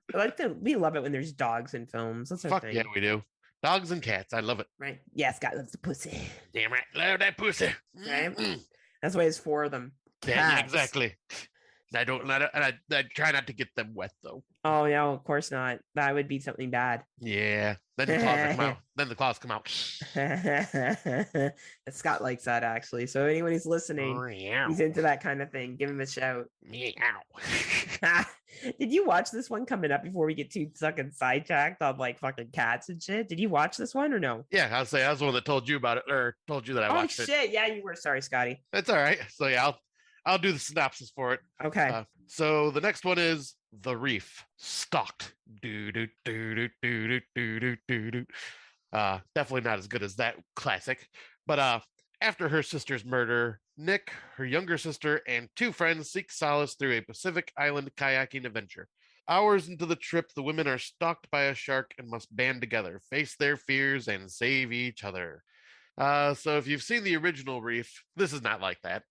we love it when there's dogs in films. That's our thing. Yeah, we do. Dogs and cats, I love it. Right? Yeah, Scott loves the pussy. Damn right, love that pussy. Right? That's why it's 4 of them. Yeah, exactly. I try not to get them wet though. Oh no, of course not. That would be something bad. Yeah. Then the claws come out. Then the claws come out. Scott likes that actually. So anyone who's listening, he's into that kind of thing. Give him a shout. Meow. Did you watch this one coming up before we get too fucking sidetracked on like fucking cats and shit? Did you watch this one or no? Yeah, I'll say I was the one that told you about it, or told you that I watched it. Oh shit! Yeah, you were. Sorry, Scotty. That's all right. So yeah, I'll do the synopsis for it. Okay. So the next one is The Reef. Stalked. Definitely not as good as that classic. But after her sister's murder, Nick, her younger sister, and 2 friends seek solace through a Pacific Island kayaking adventure. Hours into the trip, the women are stalked by a shark and must band together, face their fears, and save each other. So if you've seen the original Reef, this is not like that.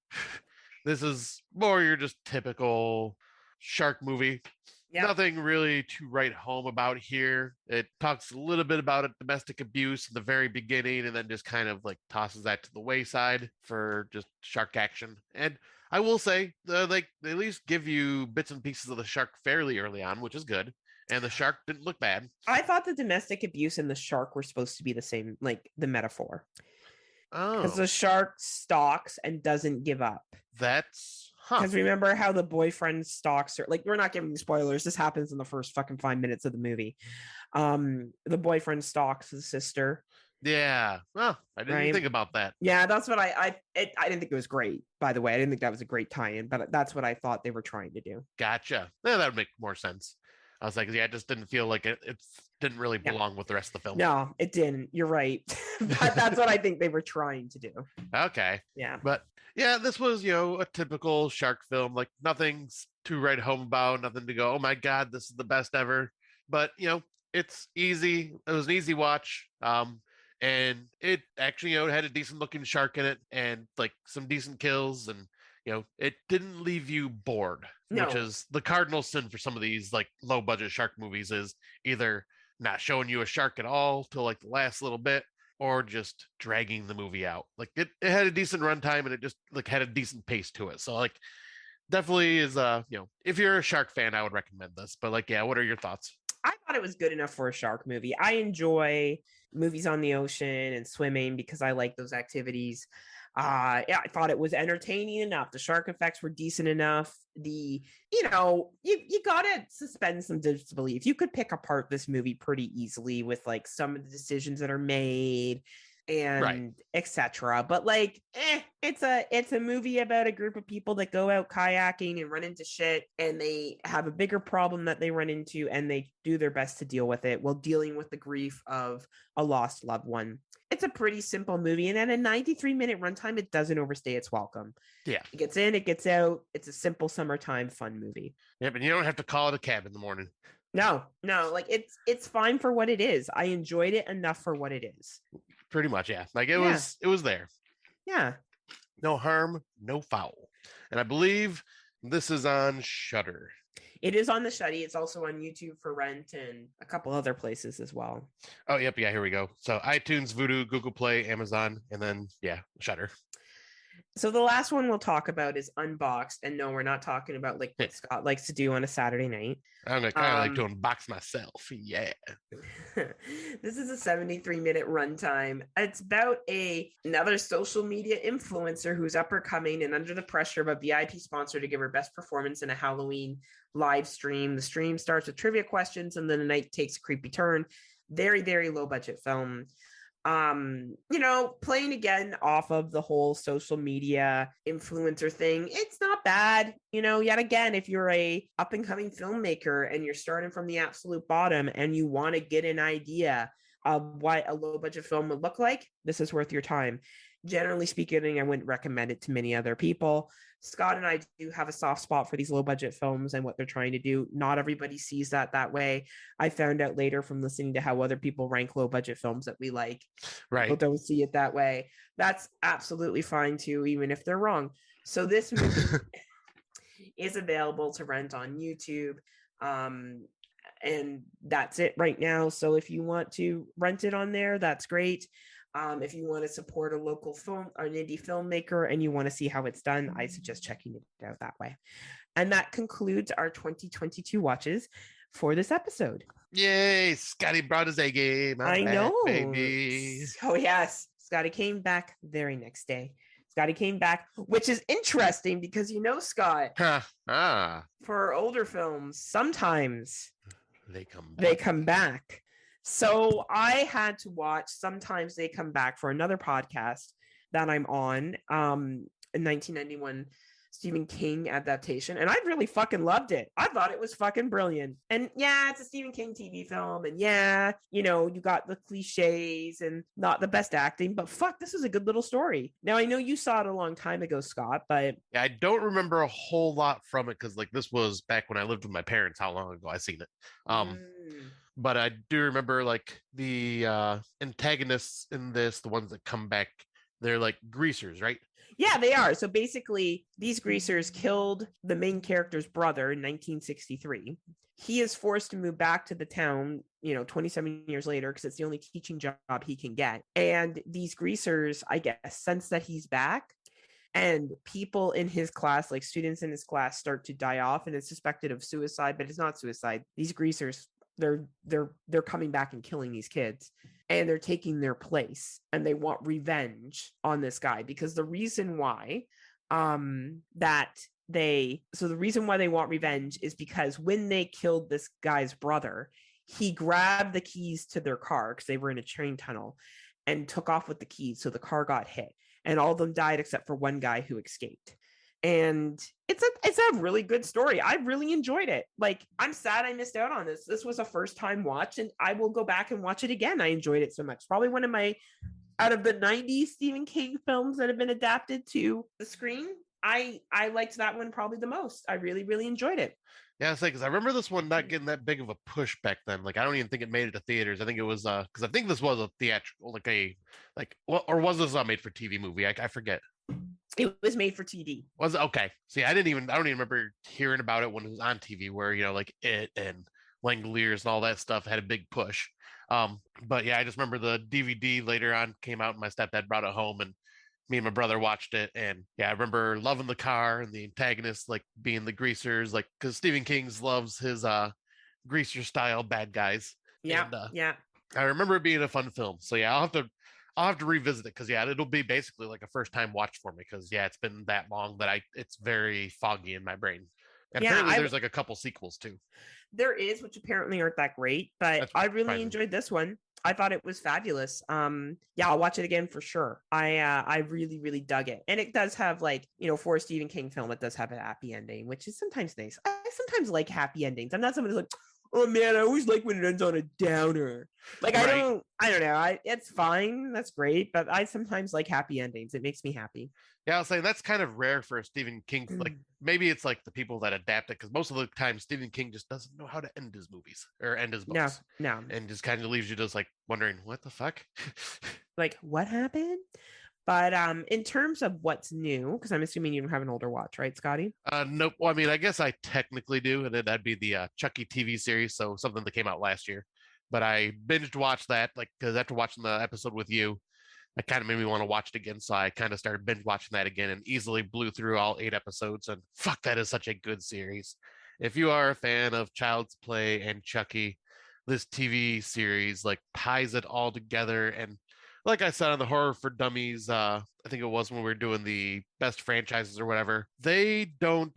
This is more your just typical shark movie. Yep. Nothing really to write home about here. It talks a little bit about domestic abuse in the very beginning, and then just kind of like tosses that to the wayside for just shark action. And I will say, they at least give you bits and pieces of the shark fairly early on, which is good. And the shark didn't look bad. I thought the domestic abuse and the shark were supposed to be the same, like the metaphor. Oh, because the shark stalks and doesn't give up. That's because remember how the boyfriend stalks her. Like, we're not giving spoilers. This happens in the first fucking 5 minutes of the movie. The boyfriend stalks the sister. Yeah. Well, I didn't think about that. Yeah, that's what I didn't think it was great, by the way. I didn't think that was a great tie-in, but that's what I thought they were trying to do. Gotcha. Yeah, that would make more sense. I was like, yeah, it just didn't feel like it didn't really belong with the rest of the film. No, it didn't. You're right. But that's what I think they were trying to do. Okay. Yeah. But yeah, this was, a typical shark film. Like, nothing's to write home about, nothing to go, oh my God, this is the best ever. But, it's easy. It was an easy watch. And it actually, it had a decent looking shark in it and like some decent kills, and it didn't leave you bored, which is the cardinal sin for some of these like low budget shark movies, is either not showing you a shark at all till like the last little bit, or just dragging the movie out. Like it had a decent runtime and it just like had a decent pace to it. So like definitely is if you're a shark fan, I would recommend this. But like, yeah, what are your thoughts? I thought it was good enough for a shark movie. I enjoy movies on the ocean and swimming because I like those activities. Yeah, I thought it was entertaining enough. The shark effects were decent enough. You gotta suspend some disbelief. You could pick apart this movie pretty easily with like some of the decisions that are made and etc. But like, it's a movie about a group of people that go out kayaking and run into shit, and they have a bigger problem that they run into, and they do their best to deal with it while dealing with the grief of a lost loved one. It's a pretty simple movie, and at a 93-minute runtime, it doesn't overstay its welcome. Yeah, it gets in, it gets out. It's a simple summertime fun movie. Yeah, but you don't have to call it a cab in the morning. No, like it's fine for what it is. I enjoyed it enough for what it is. Pretty much, yeah. Like it was there. Yeah. No harm, no foul. And I believe this is on Shudder. It is on the Shuddy. It's also on YouTube for rent and a couple other places as well. Oh, yep. Yeah, here we go. So iTunes, Vudu, Google Play, Amazon, and then, Shudder. So the last one we'll talk about is Unboxed. And no, we're not talking about like what Scott likes to do on a Saturday night. I'm kind of like to unbox myself. Yeah. This is a 73-minute runtime. It's about another social media influencer who's up or coming and under the pressure of a VIP sponsor to give her best performance in a Halloween live stream. The stream starts with trivia questions, and then the night takes a creepy turn. Very, very low budget film. Playing again off of the whole social media influencer thing. It's not bad. Yet again, if you're a up and coming filmmaker and you're starting from the absolute bottom and you want to get an idea of what a low budget film would look like, this is worth your time. Generally speaking, I wouldn't recommend it to many other people. Scott and I do have a soft spot for these low budget films and what they're trying to do. Not everybody sees that way. I found out later from listening to how other people rank low budget films that we like. Right. People don't see it that way. That's absolutely fine too, even if they're wrong. So this movie is available to rent on YouTube. And that's it right now. So if you want to rent it on there, that's great. If you want to support a local film or an indie filmmaker and you want to see how it's done, I suggest checking it out that way. And that concludes our 2022 watches for this episode. Yay! Scotty brought his A game. I know, baby. Oh yes, Scotty came back the very next day. Scotty came back, which is interesting because Scott, for older films, sometimes they come back. So I had to watch Sometimes They Come Back for another podcast that I'm on, in 1991 Stephen King adaptation, and I really fucking loved it. I thought it was fucking brilliant. And yeah, it's a Stephen King TV film, and yeah, you got the cliches and not the best acting, but fuck, this is a good little story. Now I know you saw it a long time ago, Scott, but yeah, I don't remember a whole lot from it because like this was back when I lived with my parents. How long ago I seen it? But I do remember like the antagonists in this, the ones that come back, they're like greasers, right? Yeah, they are. So basically, these greasers killed the main character's brother in 1963. He is forced to move back to the town, 27 years later, because it's the only teaching job he can get. And these greasers, I guess, sense that he's back. And people in his class, like students in his class, start to die off, and it's suspected of suicide, but it's not suicide. These greasers, they're coming back and killing these kids, and they're taking their place, and they want revenge on this guy because the reason why the reason why they want revenge is because when they killed this guy's brother, he grabbed the keys to their car because they were in a train tunnel and took off with the keys, so the car got hit and all of them died except for one guy who escaped. And it's a really good story. I really enjoyed it. Like, I'm sad I missed out on this. This was a first time watch, and I will go back and watch it again. I enjoyed it so much. Probably one of my, out of the 90s Stephen King films that have been adapted to the screen, I liked that one probably the most. I really, really enjoyed it. Yeah, because I remember this one not getting that big of a push back then. Like, I don't even think it made it to theaters. I think it was because I think this was a theatrical, or was this a made for TV movie? I forget. It was made for TV. Was it? Okay. See, I don't even remember hearing about it when it was on TV, where like it and Langoliers and all that stuff had a big push. But yeah, I just remember the DVD later on came out and my stepdad brought it home and me and my brother watched it. And yeah, I remember loving the car and the antagonists like being the greasers, like because Stephen King's loves his greaser style bad guys. Yeah, And yeah. I remember it being a fun film. So yeah, I'll have to revisit it because yeah, it'll be basically like a first time watch for me because yeah, it's been that long that it's very foggy in my brain. And Yeah, apparently there's like a couple sequels too. there is, which apparently aren't that great, but That's I really surprising. enjoyed this one. I thought it was fabulous. Yeah, I'll watch it again for sure. I really, really dug it. And it does have, like, for a Stephen King film, it does have a happy ending, which is sometimes nice. I sometimes like happy endings. I'm not somebody who's like, oh man, I always like when it ends on a downer. Like, Right. I don't know. It's fine. That's great. But I sometimes like happy endings. It makes me happy. Yeah, I'll say that's kind of rare for a Stephen King. Like maybe it's like the people that adapt it because most of the time Stephen King just doesn't know how to end his movies or end his No, books, no. and just kind of leaves you just like wondering what the fuck. Like, what happened? But in terms of what's new, because I'm assuming you don't have an older watch, right, Scotty? Nope. Well, I mean, I guess I technically do, and that'd be the Chucky TV series, so something that came out last year. But I binged watched that, like, because after watching the episode with you, it kind of made me want to watch it again. So I kind of started binge watching that again and easily blew through all 8 episodes. And fuck, that is such a good series. If you are a fan of Child's Play and Chucky, this TV series like ties it all together. And like I said on the Horror for Dummies, I think it was when we were doing the best franchises or whatever, they don't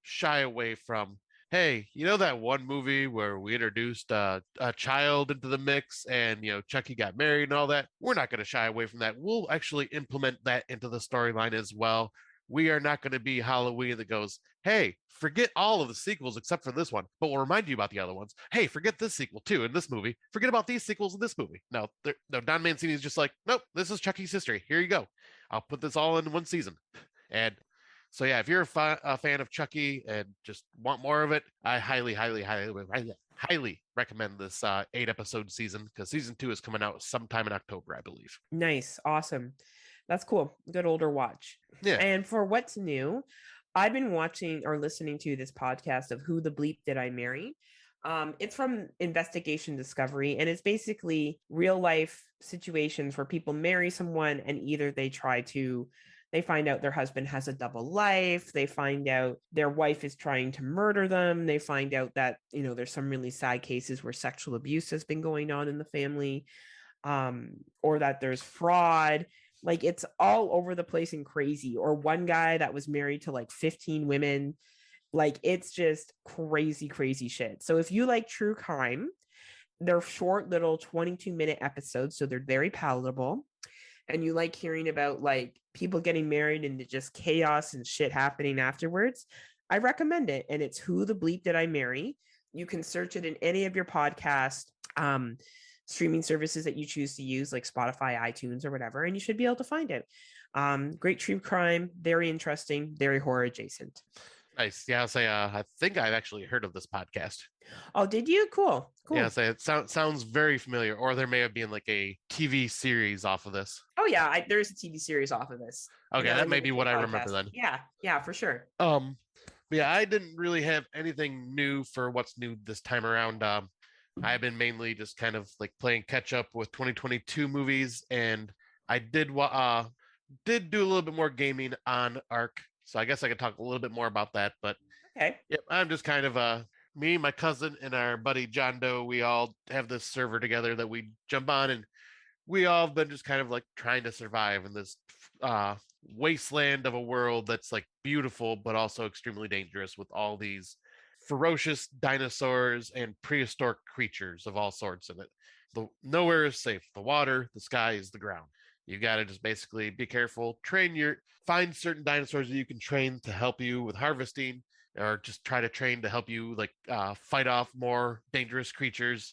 shy away from, hey, you know that one movie where we introduced a child into the mix and, Chucky got married and all that? We're not going to shy away from that. We'll actually implement that into the storyline as well. We are not going to be Halloween that goes, hey, forget all of the sequels except for this one, but we'll remind you about the other ones. Hey, forget this sequel too in this movie. Forget about these sequels in this movie. No, Don Mancini's just like, nope, this is Chucky's history. Here you go. I'll put this all in one season. And so yeah, if you're a fan of Chucky and just want more of it, I highly, highly, highly, highly, highly recommend this 8 episode season because season 2 is coming out sometime in October, I believe. Nice. Awesome. That's cool. Good older watch. Yeah. And for what's new, I've been watching or listening to this podcast of Who the Bleep Did I Marry? It's from Investigation Discovery, and it's basically real life situations where people marry someone and either they find out their husband has a double life, they find out their wife is trying to murder them, they find out that, there's some really sad cases where sexual abuse has been going on in the family, or that there's fraud. Like, it's all over the place and crazy. Or one guy that was married to like 15 women. Like, it's just crazy, crazy shit. So if you like true crime, they're short little 22-minute episodes, so they're very palatable. And you like hearing about like people getting married and just chaos and shit happening afterwards, I recommend it. And it's Who the Bleep Did I Marry? You can search it in any of your podcast streaming services that you choose to use, like Spotify, iTunes, or whatever, and you should be able to find it. Great true crime, very interesting, very horror adjacent. Nice. Yeah, I'll say I think I've actually heard of this podcast. Oh, did you? Cool. Yeah, Cool. I'll say it sounds very familiar, or there may have been like a TV series off of this. Oh yeah, there's a TV series off of this. Okay, that And may then be there's what a I remember podcast. then. Yeah, for sure. But yeah, I didn't really have anything new for what's new this time around. I've been mainly just kind of like playing catch up with 2022 movies, and I did do a little bit more gaming on Arc, so I guess I could talk a little bit more about that. But Okay. yep, I'm just kind of me, my cousin, and our buddy John Doe. We all have this server together that we jump on, and we all have been just kind of like trying to survive in this uh wasteland of a world that's like beautiful but also extremely dangerous with all these ferocious dinosaurs and prehistoric creatures of all sorts in it. Nowhere is safe. The water, the sky, is the ground. You got to just basically be careful, find certain dinosaurs that you can train to help you with harvesting, or just try to train to help you like fight off more dangerous creatures.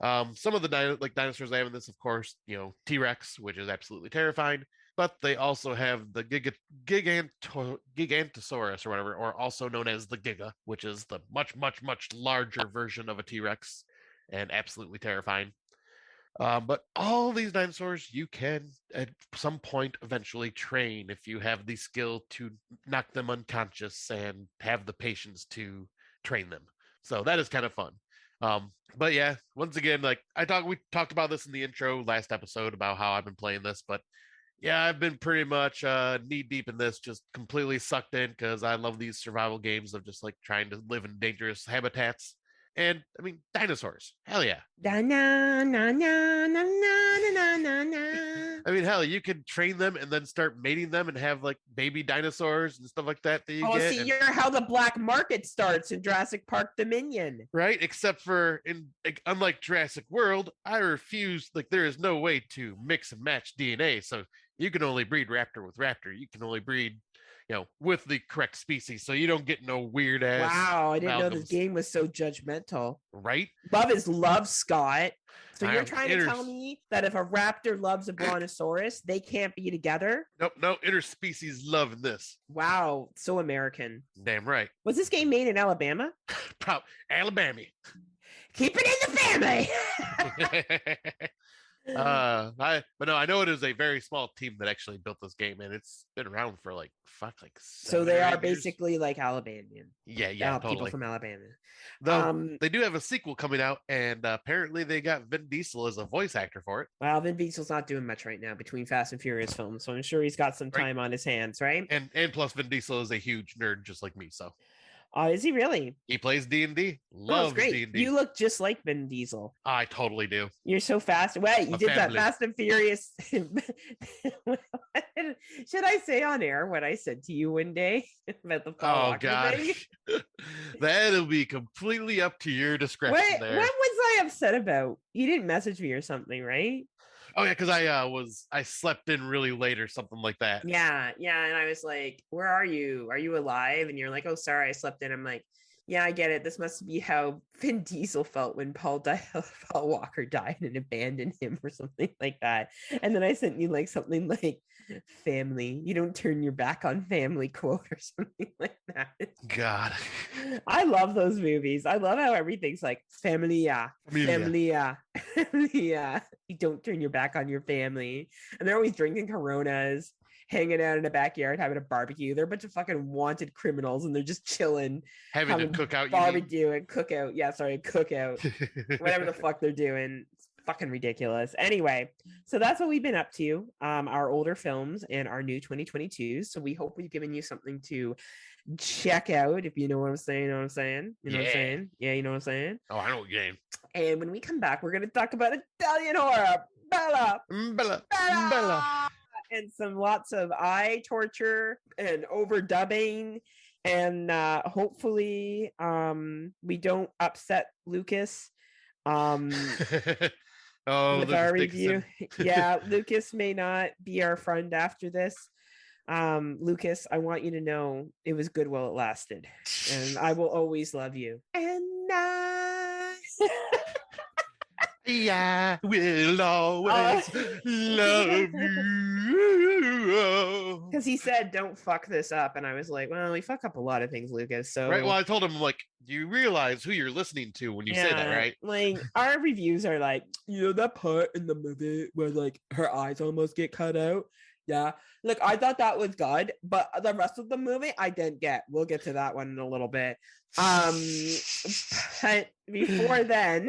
Some of the dinosaurs they have in this, of course, T-Rex, which is absolutely terrifying, but they also have the Gigantosaurus or whatever, or also known as the Giga, which is the much, much, much larger version of a T-Rex and absolutely terrifying. But all these dinosaurs you can at some point eventually train if you have the skill to knock them unconscious and have the patience to train them. So that is kind of fun. But yeah, once again, like we talked about this in the intro last episode about how I've been playing this, but yeah, I've been pretty much knee deep in this, just completely sucked in because I love these survival games of just like trying to live in dangerous habitats. And I mean, dinosaurs. Hell yeah. Da, na, na, na, na, na, na, na, na. I mean, hell, you can train them and then start mating them and have like baby dinosaurs and stuff like that you get. See, you're how the black market starts in Jurassic Park Dominion. Right? Except for unlike Jurassic World, I refuse, like, there is no way to mix and match DNA. So you can only breed raptor with raptor. You can only breed, with the correct species. So you don't get no weird ass. Wow, I didn't know this game was so judgmental. Right? Love is love, Scott. So you're trying to tell me that if a raptor loves a brontosaurus, they can't be together? Nope, no interspecies love in this. Wow, so American. Damn right. Was this game made in Alabama? Alabama. Keep it in the family. But no, I know it is a very small team that actually built this game, and it's been around for like so they are years. Basically like Alabamian. Yeah, totally. People from Alabama. Though they do have a sequel coming out, and apparently they got Vin Diesel as a voice actor for it. Well, Vin Diesel's not doing much right now between Fast and Furious films, so I'm sure he's got some time on his hands, right? And plus, Vin Diesel is a huge nerd, just like me. So, is he really? He plays D&D. Loves D&D. You look just like Vin Diesel. I totally do. You're so fast. Wait, you did that Fast and Furious. Should I say on air what I said to you one day about the Paul Walker thing? That'll be completely up to your discretion. What was I upset about? You didn't message me or something, right? Oh yeah, because I slept in really late or something like that. Yeah, and I was like, "Where are you? Are you alive?" And you're like, "Oh, sorry, I slept in." I'm like, "Yeah, I get it. This must be how Vin Diesel felt when Paul Walker died and abandoned him or something like that." And then I sent you like something like, "Family, you don't turn your back on family," quote or something like that. God, I love those movies. I love how everything's like familia. You don't turn your back on your family. And they're always drinking Coronas, hanging out in a backyard, having a barbecue. They're a bunch of fucking wanted criminals, and they're just chilling, having a cookout, barbecue and cookout. Yeah, sorry, cookout. Whatever the fuck they're doing. It's fucking ridiculous. Anyway, so that's what we've been up to. Our older films and our new 2022s. So we hope we've given you something to check out, if you know what I'm saying. You know what I'm saying? You know what I'm saying? Yeah, you know what I'm saying? Oh, I know what game. And when we come back, we're going to talk about Italian horror. Bella. And lots of eye torture and overdubbing. And hopefully we don't upset Lucas with our review. Yeah, Lucas may not be our friend after this. Lucas, I want you to know it was good while it lasted, and I will always love you. And I will always love you. Because he said, "Don't fuck this up," and I was like, "Well, we fuck up a lot of things, Lucas." So right. Well, I told him, like, do you realize who you're listening to when you say that, right? Like, our reviews are like, that part in the movie where like her eyes almost get cut out. Yeah, look, I thought that was good, but the rest of the movie I didn't get. We'll get to that one in a little bit. But before then,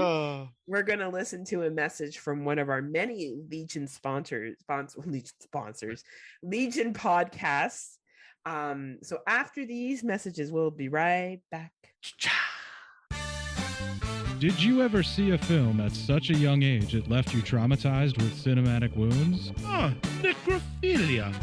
we're gonna listen to a message from one of our many Legion Legion podcasts. So after these messages, we'll be right back. Did you ever see a film at such a young age it left you traumatized with cinematic wounds? Necrophilia.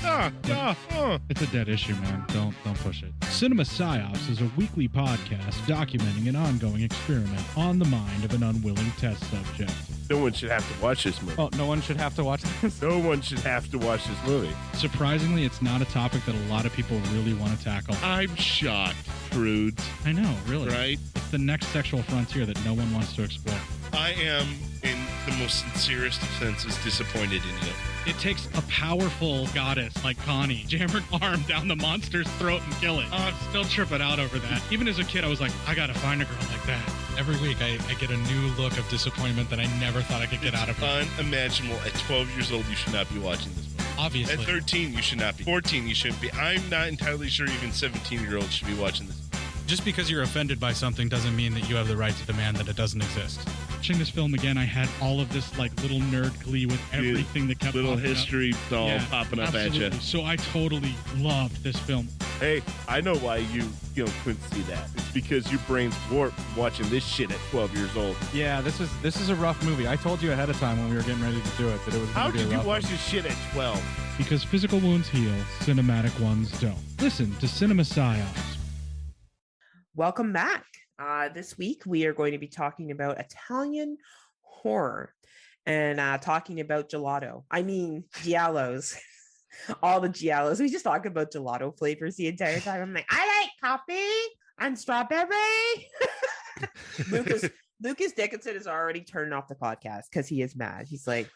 It's a dead issue, man. Don't push it. Cinema Psyops is a weekly podcast documenting an ongoing experiment on the mind of an unwilling test subject. No one should have to watch this movie. Oh, no one should have to watch this? No one should have to watch this movie. Surprisingly, it's not a topic that a lot of people really want to tackle. I'm shocked, prudes. I know, really. Right? It's the next sexual frontier that no one wants to explore. I am, in the most sincerest of senses, disappointed in you. It takes a powerful goddess like Connie, jam her arm down the monster's throat and kill it. I'm still tripping out over that. Even as a kid, I was like, I gotta find a girl like that. Every week, I get a new look of disappointment that I never thought I could get out of her. Unimaginable. At 12 years old, you should not be watching this movie. Obviously. At 13, you should not be. 14, you shouldn't be. I'm not entirely sure even 17-year-olds should be watching this. Just because you're offended by something doesn't mean that you have the right to demand that it doesn't exist. Watching this film again, I had all of this like little nerd glee with everything that kept little popping history all popping up absolutely. at you. So I totally loved this film. Hey, I know why you couldn't see that. It's because your brain's warped from watching this shit at 12 years old. Yeah, this is a rough movie. I told you ahead of time when we were getting ready to do it that it was How going to be did a you rough watch one. this shit at 12? Because physical wounds heal, cinematic ones don't. Listen to Cinema Psyops. Welcome back. This week we are going to be talking about Italian horror and talking about gelato. I mean, giallos. All the giallos. We just talk about gelato flavors the entire time. I'm like, I like coffee and strawberry. Lucas Dickinson is already turning off the podcast because he is mad. He's like,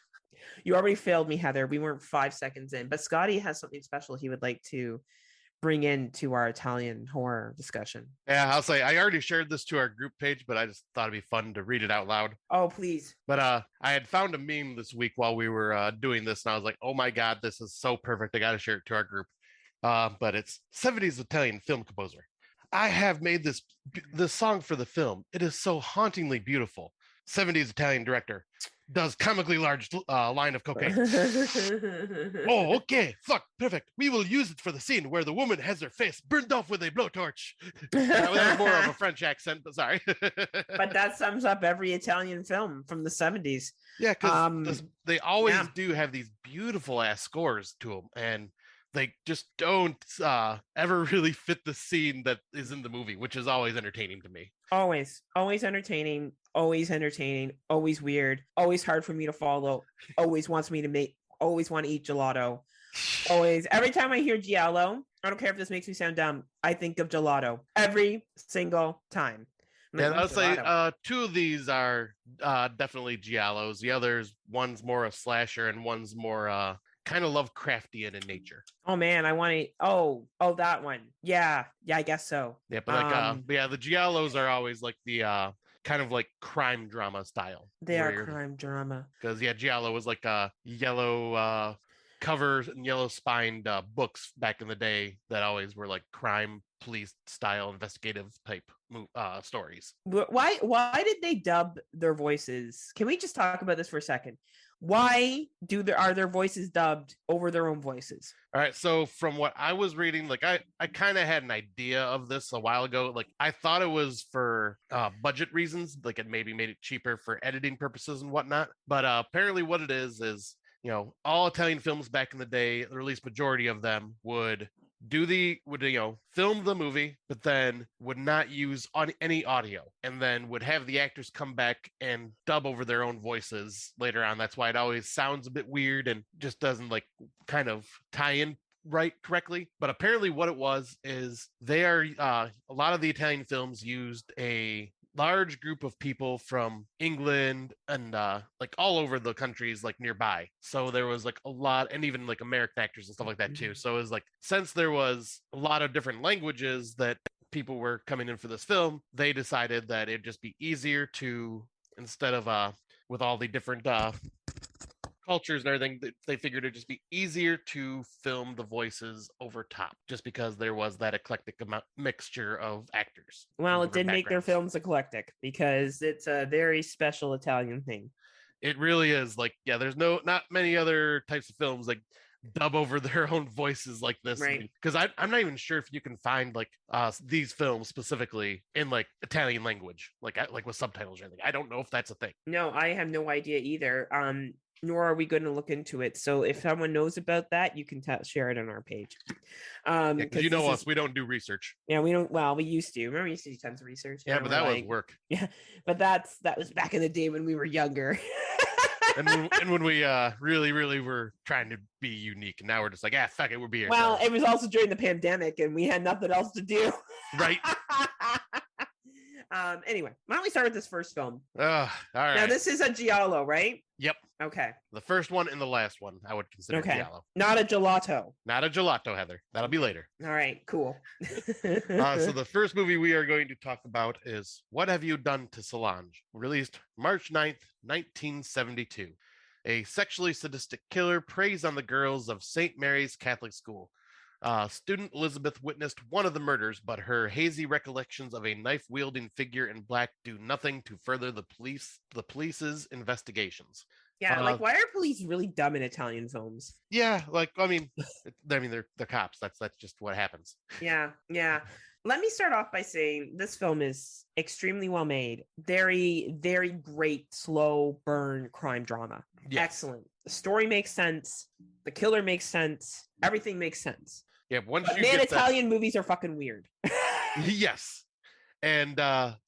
you already failed me, Heather. We weren't 5 seconds in. But Scotty has something special he would like to bring into our Italian horror discussion. Yeah, I'll say I already shared this to our group page, but I just thought it'd be fun to read it out loud. Oh, please. But I had found a meme this week while we were doing this, and I was like, oh my God, this is so perfect. I got to share it to our group. But it's 70s Italian film composer. I have made this song for the film. It is so hauntingly beautiful. 70s Italian director does comically large line of cocaine. Oh, okay. Fuck. Perfect. We will use it for the scene where the woman has her face burned off with a blowtorch. That was more of a French accent, but sorry. But that sums up every Italian film from the 70s. Yeah, because they always do have these beautiful ass scores to them, and they just don't ever really fit the scene that is in the movie, which is always entertaining to me. Always entertaining, always weird, always hard for me to follow, always want to eat gelato. Always, every time I hear giallo, I don't care if this makes me sound dumb, I think of gelato every single time. Yeah, I'll say 2 of these are definitely giallos. The others, one's more a slasher and one's more kind of Lovecraftian in nature. Oh man, I want to. Oh, that one. Yeah, I guess so. Yeah, but the giallos are always like the kind of like crime drama style. They are crime drama. Because giallo was like yellow covers and yellow spined books back in the day that always were like crime police style investigative type stories. Why did they dub their voices? Can we just talk about this for a second? Why are their voices dubbed over their own voices? All right, so from what I was reading, like I kind of had an idea of this a while ago. Like I thought it was for budget reasons, like it maybe made it cheaper for editing purposes and whatnot. But apparently what it is, all Italian films back in the day, or at least majority of them, would film the movie, but then would not use any audio, and then would have the actors come back and dub over their own voices later on. That's why it always sounds a bit weird and just doesn't like kind of tie in correctly. But apparently what it was is they are a lot of the Italian films used a large group of people from England and like all over the countries like nearby. So there was like a lot, and even like American actors and stuff like that too. So it was like, since there was a lot of different languages that people were coming in for this film, they decided that it'd just be easier to, instead of with all the different cultures and everything, they figured it'd just be easier to film the voices over top, just because there was that eclectic mixture of actors. Well, it did make their films eclectic because it's a very special Italian thing. It really is. Like, yeah, there's not many other types of films like dub over their own voices like this, right? Because I'm not even sure if you can find like these films specifically in like Italian language, like with subtitles or anything. I don't know if that's a thing. No, I have no idea either. Nor are we going to look into it. So if someone knows about that, you can share it on our page. Because you know us, we don't do research. Yeah, we don't. Well, we used to. Remember, we used to do tons of research. Yeah, but that was work. Yeah, but that was back in the day when we were younger. and when we really were trying to be unique, and now we're just like, fuck it, we'll be here. Well, it was also during the pandemic, and we had nothing else to do. Right. Anyway, why don't we start with this first film? All right. Now, this is a giallo, right? Yep. Okay. The first one and the last one, I would consider giallo. Not a gelato. Not a gelato, Heather. That'll be later. All right, cool. So the first movie we are going to talk about is What Have You Done to Solange? Released March 9th, 1972. A sexually sadistic killer preys on the girls of St. Mary's Catholic School. Student Elizabeth witnessed one of the murders, but her hazy recollections of a knife-wielding figure in black do nothing to further the police's investigations. Yeah, like why are police really dumb in Italian films? Yeah, like I mean they're cops. That's just what happens. Yeah. Let me start off by saying this film is extremely well made. Very, very great slow burn crime drama. Yes. Excellent. The story makes sense. The killer makes sense. Everything makes sense. Yeah, Italian movies are fucking weird. Yes. And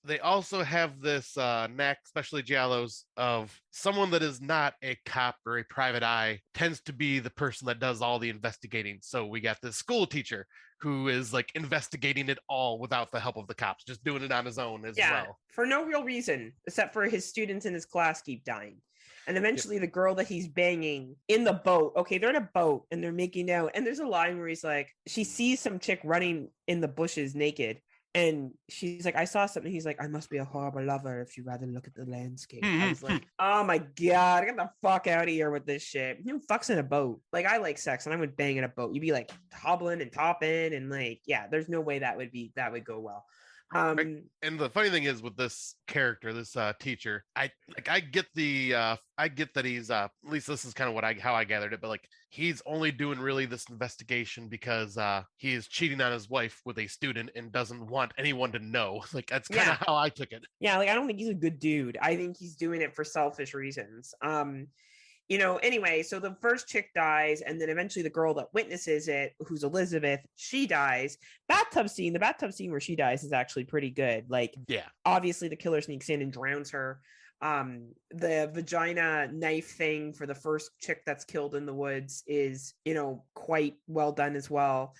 they also have this knack, especially giallos, of someone that is not a cop or a private eye tends to be the person that does all the investigating. So we got this school teacher who is like investigating it all without the help of the cops, just doing it on his own as well. For no real reason, except for his students in his class keep dying. And eventually the girl that he's banging in the boat, okay, they're in a boat and they're making out. And there's a line where he's like, she sees some chick running in the bushes naked. And she's like, I saw something. He's like, I must be a horrible lover if you rather look at the landscape. I was like, oh my God, get the fuck out of here with this shit. Who fucks in a boat? Like, I like sex and I would bang in a boat. You'd be like hobbling and topping and like, yeah, there's no way that would go well. And the funny thing is with this character, this teacher, I get that he's at least this is kind of how I gathered it, but like he's only doing really this investigation because he is cheating on his wife with a student and doesn't want anyone to know. Like that's kind of how I took it. Yeah, like I don't think he's a good dude. I think he's doing it for selfish reasons. Anyway, so the first chick dies, and then eventually the girl that witnesses it, who's Elizabeth, she dies. The bathtub scene where she dies is actually pretty good. Like, yeah, obviously the killer sneaks in and drowns her. The vagina knife thing for the first chick that's killed in the woods is, quite well done as well.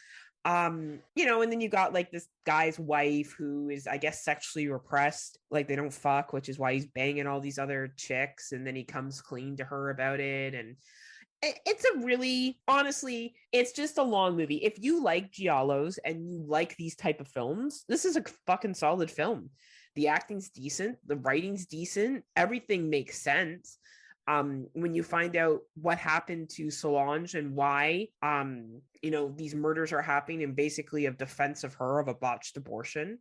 And then you got like this guy's wife who is, I guess, sexually repressed. Like they don't fuck, which is why he's banging all these other chicks. And then he comes clean to her about it. And it's a really, honestly, it's just a long movie. If you like giallos and you like these type of films, this is a fucking solid film. The acting's decent. The writing's decent. Everything makes sense. When you find out what happened to Solange and why, these murders are happening in basically a defense of her of a botched abortion.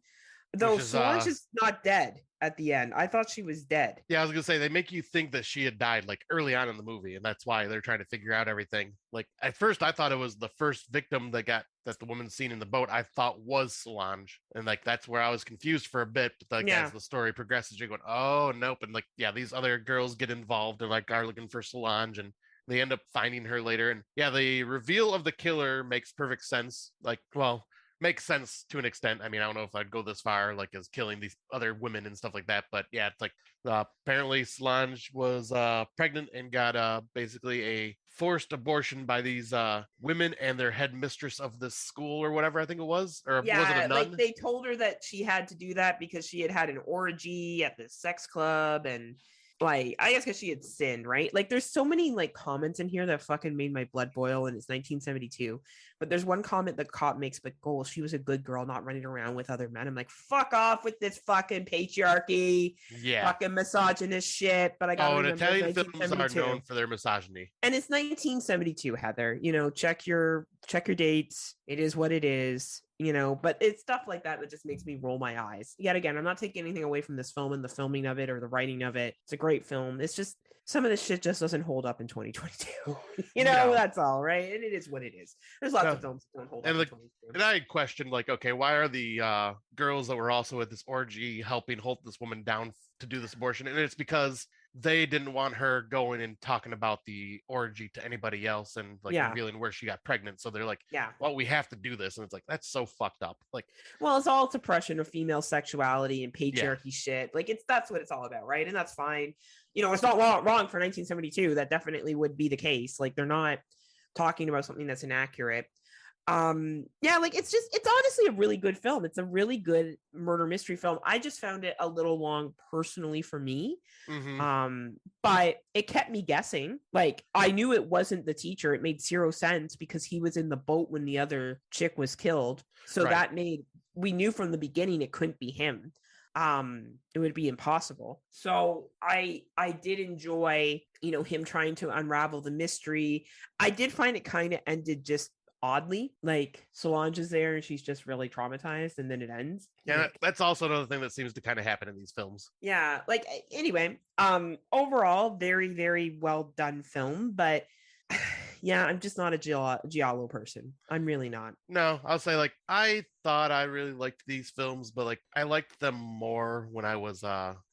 Though Solange is not dead at the end. I thought she was dead. Yeah, I was gonna say they make you think that she had died like early on in the movie, and that's why they're trying to figure out everything. Like at first, I thought it was the first victim that the woman seen in the boat. I thought was Solange, and like that's where I was confused for a bit. But like as the story progresses, you're going, oh nope, and like these other girls get involved and like are looking for Solange, and they end up finding her later. And the reveal of the killer makes perfect sense. Like, well, makes sense to an extent. I mean, I don't know if I'd go this far, like as killing these other women and stuff like that. But yeah, it's like apparently Solange was pregnant and got basically a forced abortion by these women and their headmistress of this school or whatever I think it was. Or was it a nun? Like they told her that she had to do that because she had an orgy at this sex club and. Like, I guess because she had sinned, right? Like, there's so many, like, comments in here that fucking made my blood boil, and it's 1972. But there's one comment the cop makes, but, oh, she was a good girl, not running around with other men. I'm like, fuck off with this fucking patriarchy. Yeah. Fucking misogynist shit. But I got and Italian films are known for their misogyny. And it's 1972, Heather. Check your dates. It is what it is. But it's stuff like that just makes me roll my eyes. Yet again, I'm not taking anything away from this film and the filming of it or the writing of it. It's a great film. It's just some of this shit just doesn't hold up in 2022. That's all, right? And it is what it is. There's lots of films that don't hold up in 2022. And I questioned, like, okay, why are the girls that were also at this orgy helping hold this woman down to do this abortion? And it's because they didn't want her going and talking about the orgy to anybody else and like revealing where she got pregnant. So they're like, well, we have to do this. And it's like, that's so fucked up. Like, well, it's all suppression of female sexuality and patriarchy shit. Like that's what it's all about. Right. And that's fine. It's not wrong for 1972. That definitely would be the case. Like they're not talking about something that's inaccurate. It's honestly a really good film. It's a really good murder mystery film. I just found it a little long personally for me. Mm-hmm. But it kept me guessing. Like I knew it wasn't the teacher. It made zero sense because he was in the boat when the other chick was killed. So we knew from the beginning it couldn't be him. It would be impossible. So I did enjoy, him trying to unravel the mystery. I did find it kind of ended just oddly. Like Solange is there and she's just really traumatized, and then it ends. Yeah, Like, that's also another thing that seems to kind of happen in these films. yeah, like anyway, overall, very, very well done film, but yeah, I'm just not a giallo person. I'm really not. No, I'll say like I thought I really liked these films, but like I liked them more when I was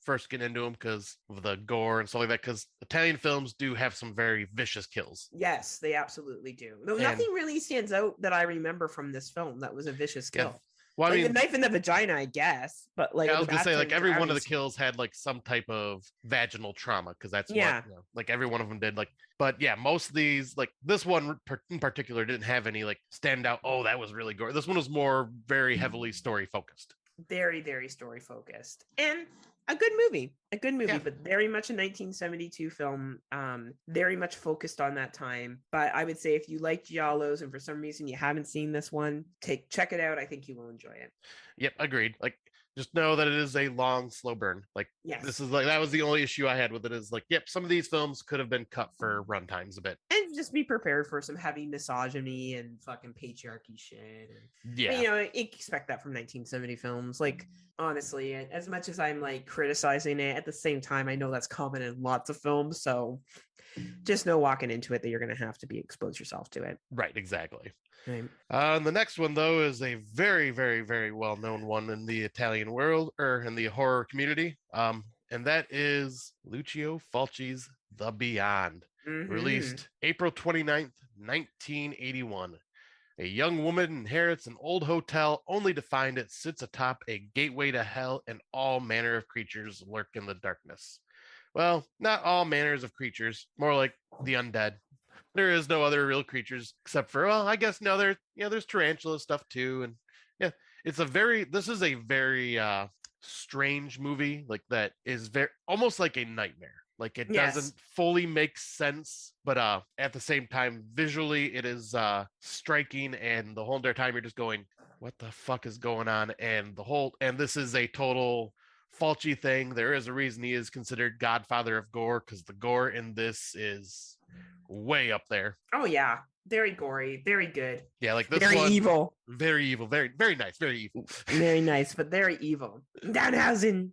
first getting into them because of the gore and stuff like that. Because Italian films do have some very vicious kills. Yes, they absolutely do. Though And- nothing really stands out that I remember from this film that was a vicious kill. Yeah. Well, I Like mean, the knife in the vagina, I guess, but like yeah, I the was gonna say like bathroom every one of the Travis- kills had like some type of vaginal trauma because that's Yeah. what like every one of them did. Like, but yeah, most of these like this one in particular didn't have any like standout. Oh, that was really gory. This one was more very heavily story focused. very, very story focused, and a good movie, Yeah. but very much a 1972 film, very much focused on that time. But I would say if you like giallos and for some reason you haven't seen this one, check it out. I think you will enjoy it. Yep, agreed. Like, just know that it is a long, slow burn. Like, Yes. this is like that was the only issue I had with it. Is like, yep, some of these films could have been cut for run times a bit. And just be prepared for some heavy misogyny and fucking patriarchy shit. And, Yeah, you know, expect that from 1970 films. Like, honestly, as much as I'm like criticizing it, at the same time, I know that's common in lots of films. So just know walking into it that you're going to have to be expose yourself to it. right, exactly. Right. The next one though is a very, very, very well-known one in the Italian world or in the horror community. And that is Lucio Fulci's The Beyond, Mhm. released April 29th, 1981. A young woman inherits an old hotel only to find it sits atop a gateway to hell and all manner of creatures lurk in the darkness. Well, not all manners of creatures, more like the undead. There is no other real creatures except for, well, I guess no, there's tarantula stuff too. And yeah, this is a very strange movie, like that is very almost like a nightmare. Like it Yes. doesn't fully make sense, but at the same time, visually it is striking, and the whole entire time you're just going, what the fuck is going on? And this is a total Fulci thing. There is a reason he is considered godfather of gore, because the gore in this is way up there. Oh, yeah. Very gory. Very good. Yeah, like this Very one, evil. very evil, very, very nice, very evil. Very nice, but very evil. Danhausen.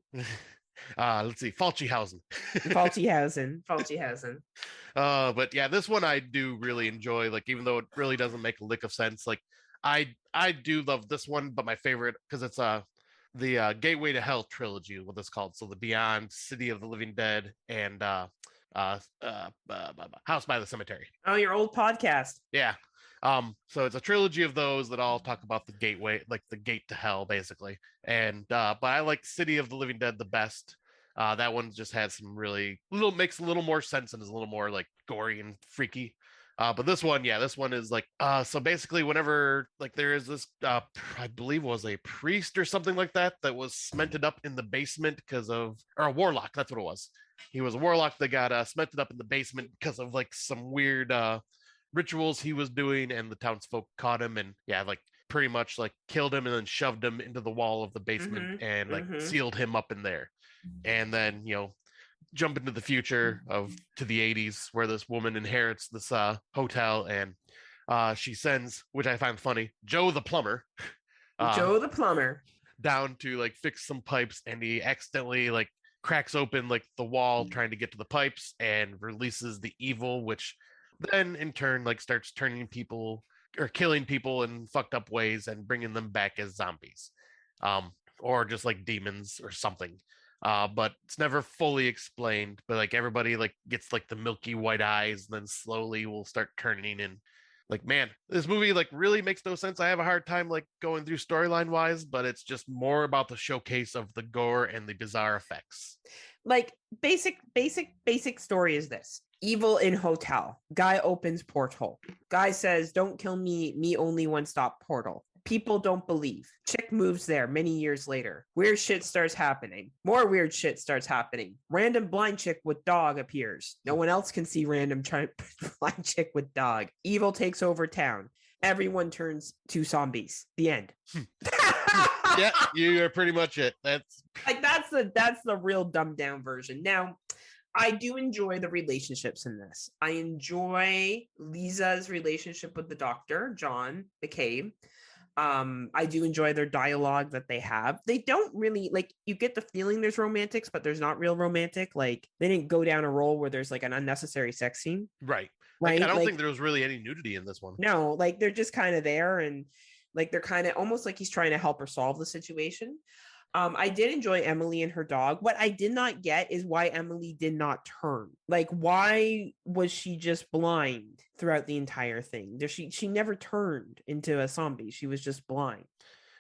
Let's see, Fulcihausen. Fulcihausen. But yeah, this one I do really enjoy. Like, even though it really doesn't make a lick of sense, like I do love this one, but my favorite because it's the Gateway to Hell trilogy, what it's called. So the Beyond, City of the Living Dead, and House by the Cemetery. Oh, your old podcast. Yeah. So it's a trilogy of those that all talk about the gateway, like the gate to hell, basically. And but I like City of the Living Dead the best. That one just has some makes a little more sense and is a little more like gory and freaky. But this one is like so basically whenever like there is this I believe it was a priest or something like that was cemented up in the basement or a warlock, that's what it was. He was a warlock that got cemented up in the basement because of like some weird rituals he was doing, and the townsfolk caught him and like pretty much like killed him and then shoved him into the wall of the basement and like sealed him up in there. And then jump into the future to the 80s where this woman inherits this hotel, and she sends, which I find funny, Joe the plumber down to like fix some pipes, and he accidentally like cracks open like the wall trying to get to the pipes and releases the evil, which then in turn like starts turning people or killing people in fucked up ways and bringing them back as zombies, or just like demons or something. But it's never fully explained, but like everybody like gets like the milky white eyes and then slowly will start turning. And like, man, this movie like really makes no sense. I have a hard time like going through storyline wise, but it's just more about the showcase of the gore and the bizarre effects. Like basic story is this: evil in hotel. Guy opens portal. Guy says, "Don't kill me. Me only one stop portal." People don't believe. Chick moves there many years later. Weird shit starts happening. More weird shit starts happening. Random blind chick with dog appears. No one else can see random blind chick with dog. Evil takes over town. Everyone turns to zombies. The end. Yeah, you are pretty much it. That's like that's the real dumbed down version. Now, I do enjoy the relationships in this. I enjoy Lisa's relationship with the doctor, John McCabe. I do enjoy their dialogue that they have. They don't really like, you get the feeling there's romantics, but there's not real romantic. Like they didn't go down a role where there's like an unnecessary sex scene. Right. Right. Like, I don't like, think there was really any nudity in this one. No, like they're just kind of there, and like they're kind of almost like he's trying to help her solve the situation. I did enjoy Emily and her dog. What I did not get is why Emily did not turn. Like, why was she just blind throughout the entire thing? She never turned into a zombie. She was just blind.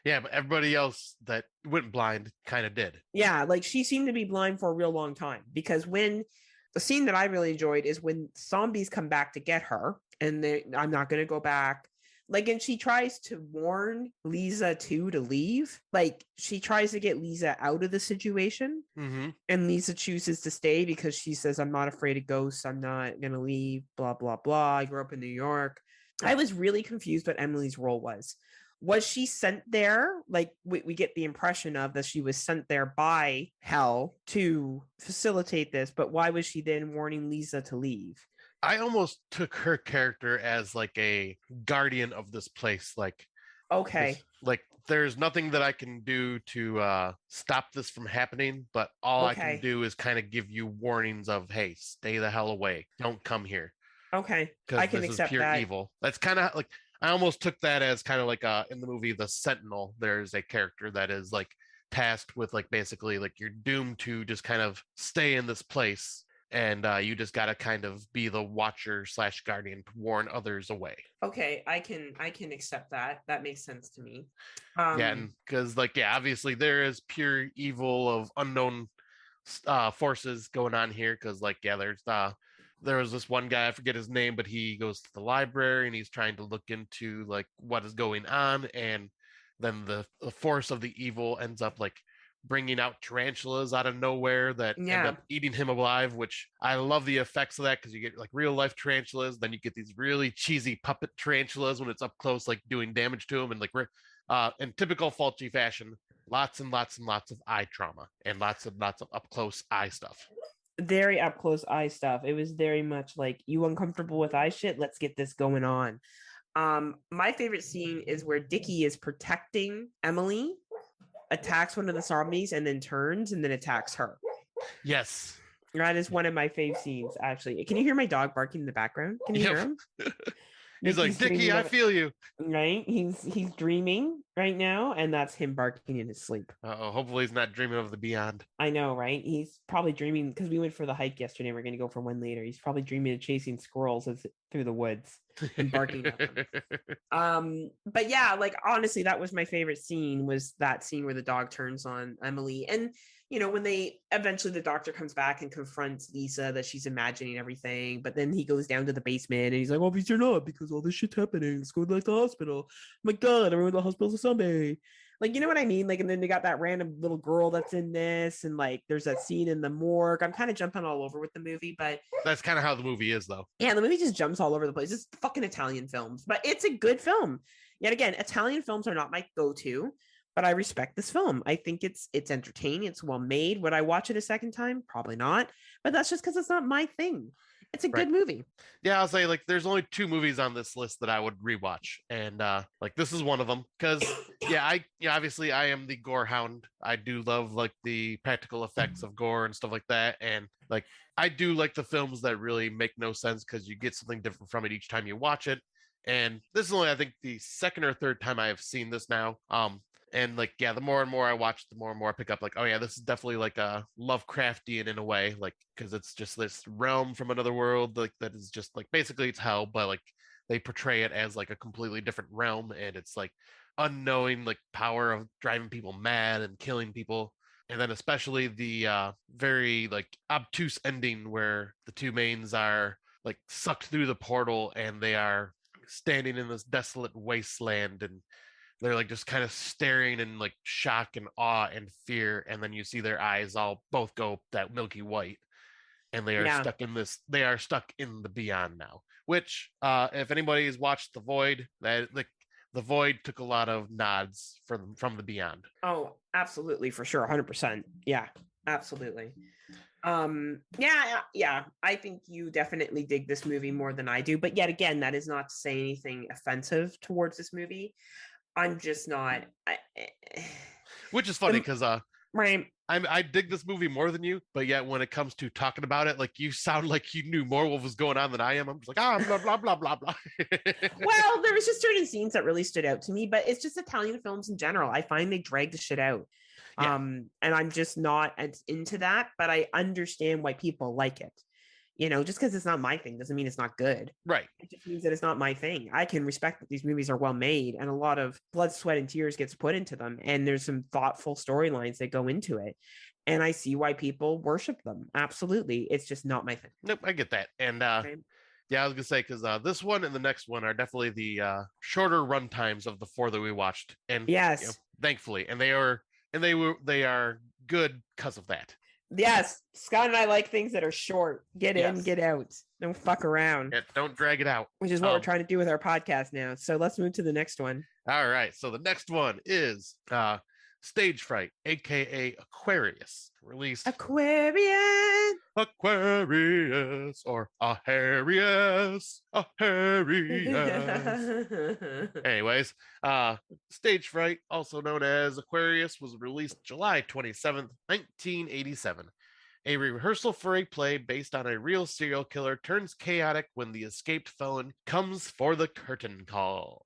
Yeah, but everybody else that went blind kind of did. Yeah, like she seemed to be blind for a real long time, because when the scene that I really enjoyed is when zombies come back to get her, and I'm not going to go back. Like, and she tries to warn Lisa too to leave. Like, she tries to get Lisa out of the situation, and Lisa chooses to stay because she says, "I'm not afraid of ghosts. I'm not gonna leave." Blah blah blah. I grew up in New York. I was really confused what Emily's role was. Was she sent there? Like, we get the impression of that she was sent there by Hell to facilitate this, but why was she then warning Lisa to leave? I almost took her character as like a guardian of this place. Like, okay, like there's nothing that I can do to stop this from happening, but all I can do is kind of give you warnings of, hey, stay the hell away. Don't come here. Okay, I can accept pure that. Evil. That's kind of like, I almost took that as kind of like in the movie The Sentinel, there's a character that is like tasked with like basically like you're doomed to just kind of stay in this place, and you just got to kind of be the watcher / guardian to warn others away. Okay, I can accept that. That makes sense to me. Yeah, and because like, yeah, obviously there is pure evil of unknown forces going on here, because like, yeah, there was this one guy, I forget his name, but he goes to the library and he's trying to look into like what is going on, and then the force of the evil ends up like bringing out tarantulas out of nowhere that end up eating him alive, which I love the effects of that, because you get like real life tarantulas, then you get these really cheesy puppet tarantulas when it's up close, like doing damage to him, and like in typical Fulci fashion, lots and lots and lots of eye trauma and lots of up close eye stuff. Very up close eye stuff. It was very much like, you uncomfortable with eye shit? Let's get this going on. My favorite scene is where Dickie is protecting Emily, attacks one of the zombies, and then turns and then attacks her. Yes. That is one of my fave scenes, actually. Can you hear my dog barking in the background? Can you hear him? He's like, Dickie, I feel you. Right? He's dreaming right now, and that's him barking in his sleep. Hopefully he's not dreaming of the beyond. I know, right? He's probably dreaming, because we went for the hike yesterday. We're going to go for one later. He's probably dreaming of chasing squirrels through the woods and barking at them. But yeah, like, honestly, that was my favorite scene, was that scene where the dog turns on Emily. And you know, when eventually the doctor comes back and confronts Lisa that she's imagining everything, but then he goes down to the basement and he's like, obviously not, because all this shit's happening. Let's go to like the hospital. Oh my God, everyone in the hospital's a zombie. Like, you know what I mean? Like, and then they got that random little girl that's in this, and like there's that scene in the morgue. I'm kind of jumping all over with the movie, but that's kind of how the movie is, though. Yeah, the movie just jumps all over the place. It's fucking Italian films, but it's a good film. Yet again, Italian films are not my go-to, but I respect this film. I think it's entertaining. It's well made. Would I watch it a second time? Probably not. But that's just because it's not my thing. It's a good movie. Yeah, I'll say, like, there's only 2 movies on this list that I would rewatch, and like, this is one of them, because obviously I am the gore hound. I do love like the practical effects of gore and stuff like that, and like I do like the films that really make no sense, because you get something different from it each time you watch it. And this is only, I think, the second or third time I have seen this now. And like, yeah, the more and more I watch, the more and more I pick up like, oh yeah, this is definitely like a Lovecraftian in a way, like, because it's just this realm from another world, like, that is just like, basically it's hell, but like they portray it as like a completely different realm, and it's like unknowing like power of driving people mad and killing people. And then especially the very like obtuse ending where the 2 mains are like sucked through the portal, and they are standing in this desolate wasteland, and they're like just kind of staring in like shock and awe and fear, and then you see their eyes all both go that milky white, and they are stuck in the beyond now. Which if anybody has watched The Void, that like The Void took a lot of nods from the beyond. Oh, absolutely, for sure, 100%. Yeah, absolutely. Yeah, I think you definitely dig this movie more than I do, but yet again, that is not to say anything offensive towards this movie. I'm just not Which is funny because right. I dig this movie more than you, but yet when it comes to talking about it, like you sound like you knew more what was going on than I am. I'm just like, blah blah blah blah blah. Well, there was just certain scenes that really stood out to me, but it's just Italian films in general. I find they drag the shit out. Yeah. And I'm just not as into that, but I understand why people like it. Just because it's not my thing doesn't mean it's not good. Right. It just means that it's not my thing. I can respect that these movies are well made and a lot of blood, sweat, and tears gets put into them. And there's some thoughtful storylines that go into it. And I see why people worship them. Absolutely. It's just not my thing. Nope, I get that. And Okay. yeah, I was gonna say because this one and the next one are definitely the shorter run times of the 4 that we watched, and Yes. thankfully, and they are good because of that. Yes. Scott and I like things that are short. Get in, Yes. get out. Don't fuck around. Yeah, don't drag it out. Which is what we're trying to do with our podcast now. So let's move to the next one. All right. So the next one is Stage Fright, aka Aquarius, released Aquarian. Aquarius or Aharius. Anyways, Stage Fright, also known as Aquarius, was released July 27th, 1987. A rehearsal for a play based on a real serial killer turns chaotic when the escaped felon comes for the curtain call.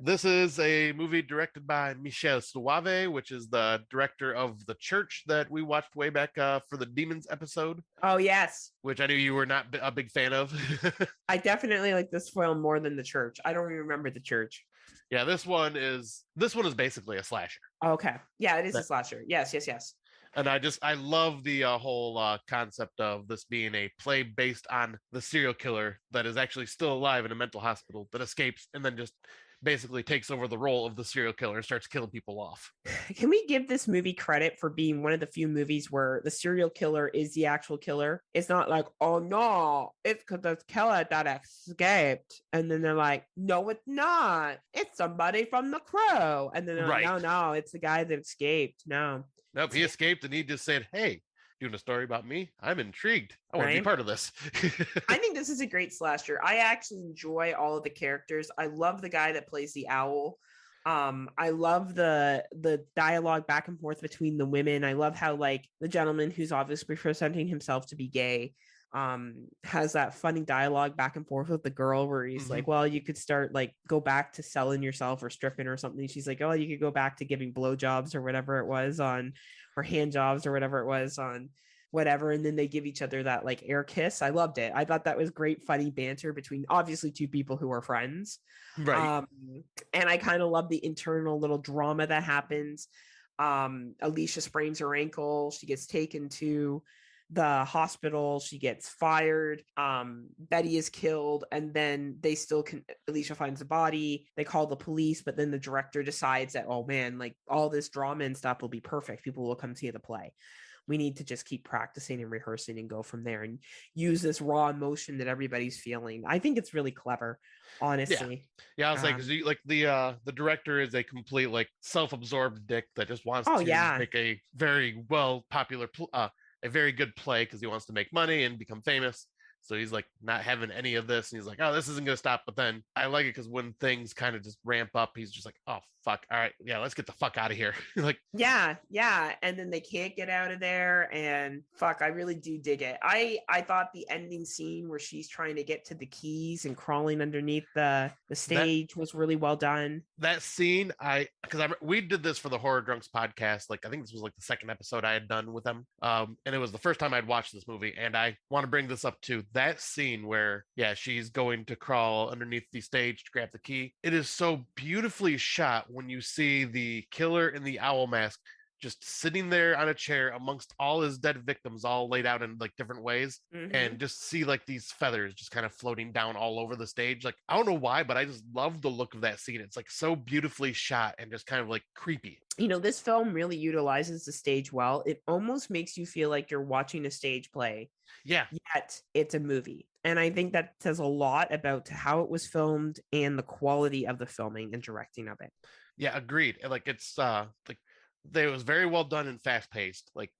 This is a movie directed by Michel Suave, which is the director of The Church that we watched way back for the Demons episode. Oh, yes. Which I knew you were not a big fan of. I definitely like this film more than The Church. I don't even remember The Church. Yeah, this one is basically a slasher. Okay. Yeah, it is a slasher. Yes. And I love the whole concept of this being a play based on the serial killer that is actually still alive in a mental hospital that escapes and then just basically takes over the role of the serial killer and starts killing people off. Can we give this movie credit for being one of the few movies where the serial killer is the actual killer? It's not like, oh no, it's the killer that escaped. And then they're like, no, it's not. It's somebody from the crew. And then they're like, no, it's the guy that escaped. No. Nope, he escaped and he just said, hey, doing a story about me? I'm intrigued. I want to be part of this. I think this is a great slasher. I actually enjoy all of the characters. I love the guy that plays the owl. I love the dialogue back and forth between the women. I love how like the gentleman who's obviously presenting himself to be gay has that funny dialogue back and forth with the girl where he's like, well, you could start like go back to selling yourself or stripping or something. She's like, oh, you could go back to giving blowjobs or whatever it was on, or hand jobs or whatever it was on whatever. And then they give each other that like air kiss. I loved it. I thought that was great, funny banter between obviously two people who are friends. Right. And I kind of love the internal little drama that happens. Alicia sprains her ankle. She gets taken to the hospital. She gets fired. Betty is killed, and then they still can. Alicia finds the body. They call the police, but then the director decides that, oh man, like all this drama and stuff will be perfect. People will come see the play. We need to just keep practicing and rehearsing and go from there and use this raw emotion that everybody's feeling. I think it's really clever, honestly. Yeah, I was like the director is a complete like self-absorbed dick that just wants to make a very popular a very good play because he wants to make money and become famous. So he's like not having any of this. And he's like, oh, this isn't going to stop. But then I like it because when things kind of just ramp up, he's just like, oh, fuck. All right. Yeah, let's get the fuck out of here. Like, yeah. And then they can't get out of there. And fuck, I really do dig it. I thought the ending scene where she's trying to get to the keys and crawling underneath the stage was really well done. That scene, we did this for the Horror Drunks podcast. Like, I think this was like the second episode I had done with them. And it was the first time I'd watched this movie. And I want to bring this up too. That scene where, she's going to crawl underneath the stage to grab the key. It is so beautifully shot when you see the killer in the owl mask just sitting there on a chair amongst all his dead victims, all laid out in like different ways, and just see like these feathers just kind of floating down all over the stage. Like, I don't know why, but I just love the look of that scene. It's like so beautifully shot and just kind of like creepy. This film really utilizes the stage well. It almost makes you feel like you're watching a stage play. Yeah. Yet it's a movie. And I think that says a lot about how it was filmed and the quality of the filming and directing of it. Yeah, agreed. Like it's like it was very well done and fast paced. Like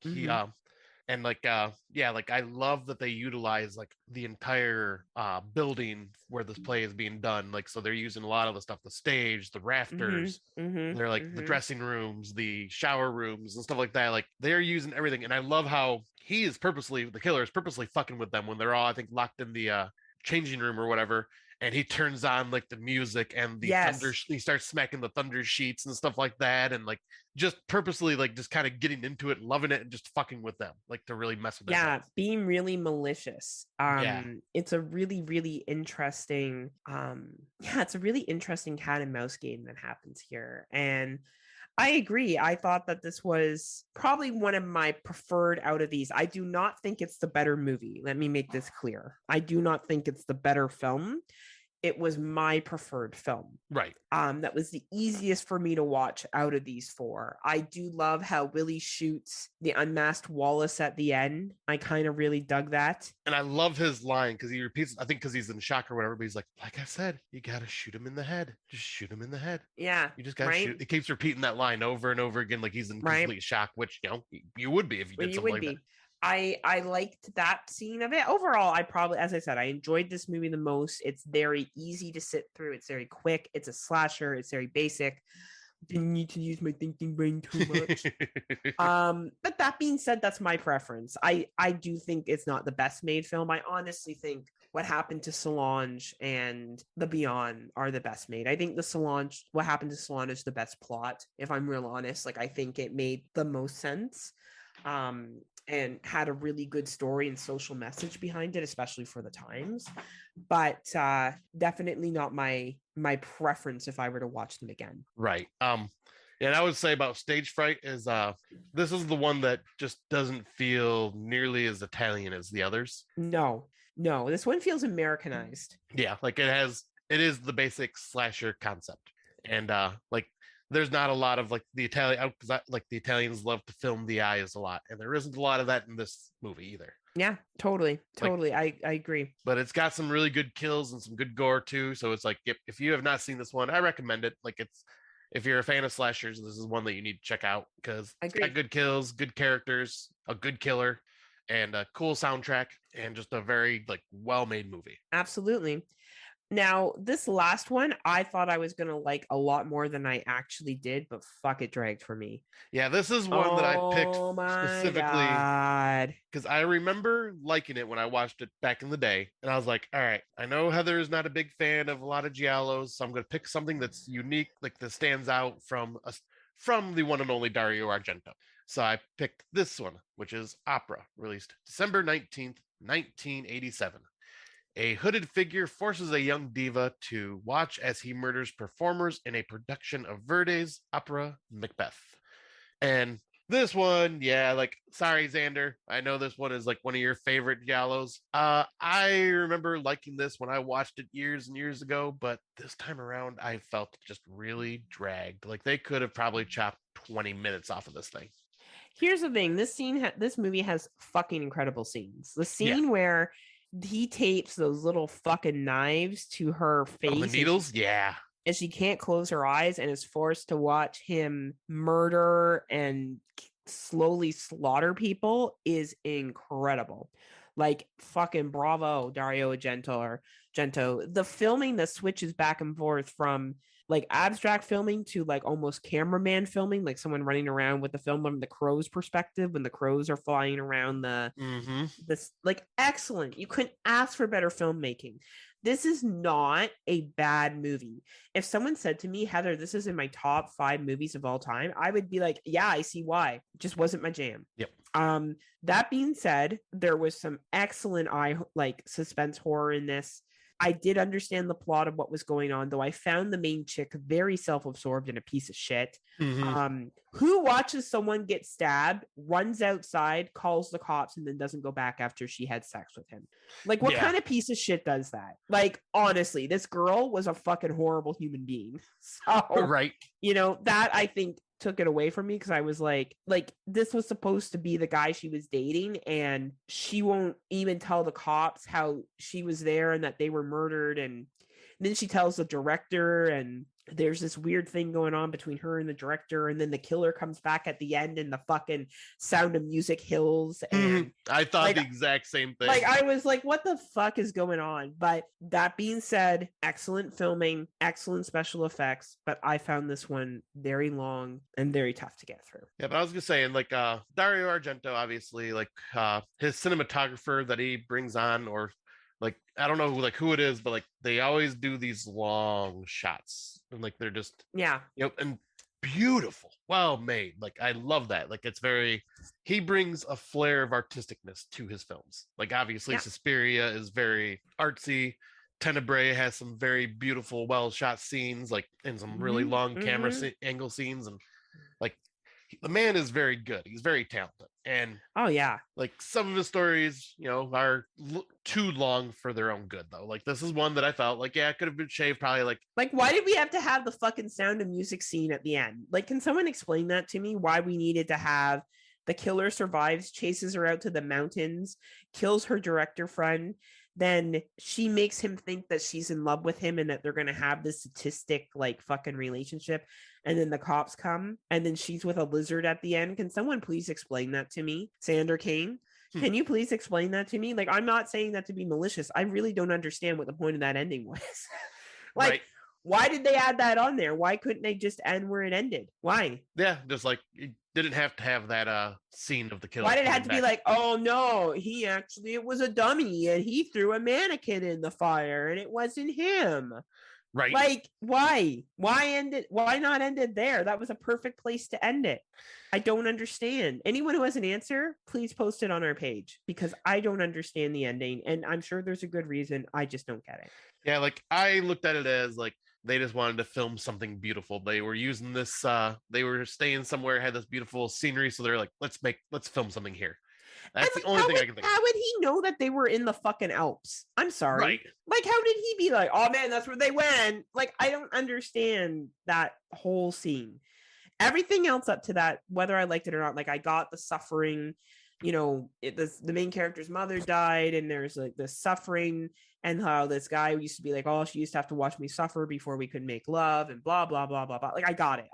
And like like I love that they utilize like the entire building where this play is being done. Like, so they're using a lot of the stuff, the stage, the rafters, they're like the dressing rooms, the shower rooms and stuff like that. Like, they're using everything. And I love how the killer is purposely fucking with them when they're all, I think, locked in the changing room or whatever, and he turns on like the music and the thunder, he starts smacking the thunder sheets and stuff like that, and like just purposely like just kind of getting into it, loving it, and just fucking with them, like to really mess with their heads. Being really malicious. It's a really, really interesting it's a really interesting cat and mouse game that happens here. And I agree. I thought that this was probably one of my preferred out of these. I do not think it's the better movie. Let me make this clear. I do not think it's the better film. It was my preferred film. Right. That was the easiest for me to watch out of these four. I do love how Willie shoots the unmasked Wallace at the end. I kind of really dug that. And I love his line because he repeats, I think because he's in shock or whatever, but he's like I said, you got to shoot him in the head. Just shoot him in the head. Yeah. You just got to shoot. He keeps repeating that line over and over again, like he's in complete shock, which, you know, you would be if you did something like that. I liked that scene of it. Overall, as I said, I enjoyed this movie the most. It's very easy to sit through. It's very quick. It's a slasher. It's very basic. Didn't need to use my thinking brain too much. But that being said, that's my preference. I do think it's not the best made film. I honestly think What Happened to Solange and The Beyond are the best made. I think What Happened to Solange is the best plot, if I'm real honest. Like, I think it made the most sense. And had a really good story and social message behind it, especially for the times. But definitely not my preference if I were to watch them again. Right. And I would say about stage fright is this is the one that just doesn't feel nearly as Italian as the others. No, this one feels Americanized. Yeah, like it is the basic slasher concept. And like there's not a lot of like the Italian, like the Italians love to film the eyes a lot, and there isn't a lot of that in this movie either. Yeah, totally. I agree. But it's got some really good kills and some good gore too. So it's like if you have not seen this one, I recommend it. Like if you're a fan of slashers, this is one that you need to check out because it's got good kills, good characters, a good killer, and a cool soundtrack, and just a very like well-made movie. Absolutely. Now, this last one, I thought I was going to like a lot more than I actually did, but fuck, it dragged for me. Yeah, this is one that I picked specifically because I remember liking it when I watched it back in the day. And I was like, all right, I know Heather is not a big fan of a lot of giallos, so I'm going to pick something that's unique, like that stands out from the one and only Dario Argento. So I picked this one, which is Opera, released December 19th, 1987. A hooded figure forces a young diva to watch as he murders performers in a production of Verdi's opera Macbeth. And this one, like, sorry, Xander, I know this one is like one of your favorite giallos. I remember liking this when I watched it years and years ago, but this time around, I felt just really dragged. Like they could have probably chopped 20 minutes off of this thing. Here's the thing: this movie has fucking incredible scenes. The scene where he tapes those little fucking knives to her face. Oh, the needles? And she can't close her eyes and is forced to watch him murder and slowly slaughter people is incredible. Like, fucking bravo, Dario Argento. The filming that switches back and forth from like abstract filming to like almost cameraman filming, like someone running around with the film from the crow's perspective when the crows are flying around this, like, excellent. You couldn't ask for better filmmaking. This is not a bad movie. If someone said to me, Heather, this is in my top 5 movies of all time, I would be like, yeah, I see why. It just wasn't my jam. Yep. That being said, there was some excellent suspense horror in this. I did understand the plot of what was going on, though I found the main chick very self-absorbed and a piece of shit. Who watches someone get stabbed, runs outside, calls the cops, and then doesn't go back after she had sex with him? Like, what kind of piece of shit does that? Like, honestly, this girl was a fucking horrible human being. So, right. You know, that I think took it away from me because I was like this was supposed to be the guy she was dating, and she won't even tell the cops how she was there and that they were murdered, and then she tells the director, and there's this weird thing going on between her and the director, and then the killer comes back at the end and the fucking Sound of Music hills. And I thought like, the exact same thing. like I was like, what the fuck is going on? But that being said, excellent filming, excellent special effects, but I found this one very long and very tough to get through. Yeah, but I was gonna say, and like Dario Argento, obviously, like his cinematographer that he brings on, or like I don't know like who it is, but like they always do these long shots, and like they're just and beautiful, well made. Like I love that. Like it's very, he brings a flair of artisticness to his films. Like obviously Suspiria is very artsy. Tenebrae has some very beautiful, well shot scenes, like in some really long camera angle scenes, and like the man is very good. He's very talented, and like some of the stories, are too long for their own good, though. Like this is one that I felt like, it could have been shaved, probably like why did we have to have the fucking Sound of Music scene at the end? Like, can someone explain that to me? Why we needed to have the killer survives, chases her out to the mountains, kills her director friend. Then she makes him think that she's in love with him and that they're going to have this statistic like fucking relationship. And then the cops come and then she's with a lizard at the end. Can someone please explain that to me? Sander Kane, can you please explain that to me? Like, I'm not saying that to be malicious. I really don't understand what the point of that ending was. Like, why did they add that on there? Why couldn't they just end where it ended? Why? Yeah, just like it didn't have to have that scene of the killer. Why did it have to be like, oh no, it was a dummy and he threw a mannequin in the fire and it wasn't him. Right. Like, why? Why not end it there? That was a perfect place to end it. I don't understand. Anyone who has an answer, please post it on our page, because I don't understand the ending, and I'm sure there's a good reason. I just don't get it. Yeah, like I looked at it as like they just wanted to film something beautiful. They were using this, they were staying somewhere, had this beautiful scenery, so they're like, let's film something here. That's the only thing I can think of. How would he know that they were in the fucking Alps? I'm sorry. Right. Like, how did he be like, oh man, that's where they went? Like, I don't understand that whole scene. Everything else up to that, whether I liked it or not, like I got the suffering, the main character's mother died and there's like this suffering, and how this guy used to be like, oh, she used to have to watch me suffer before we could make love and blah, blah, blah, blah, blah. Like, I got it.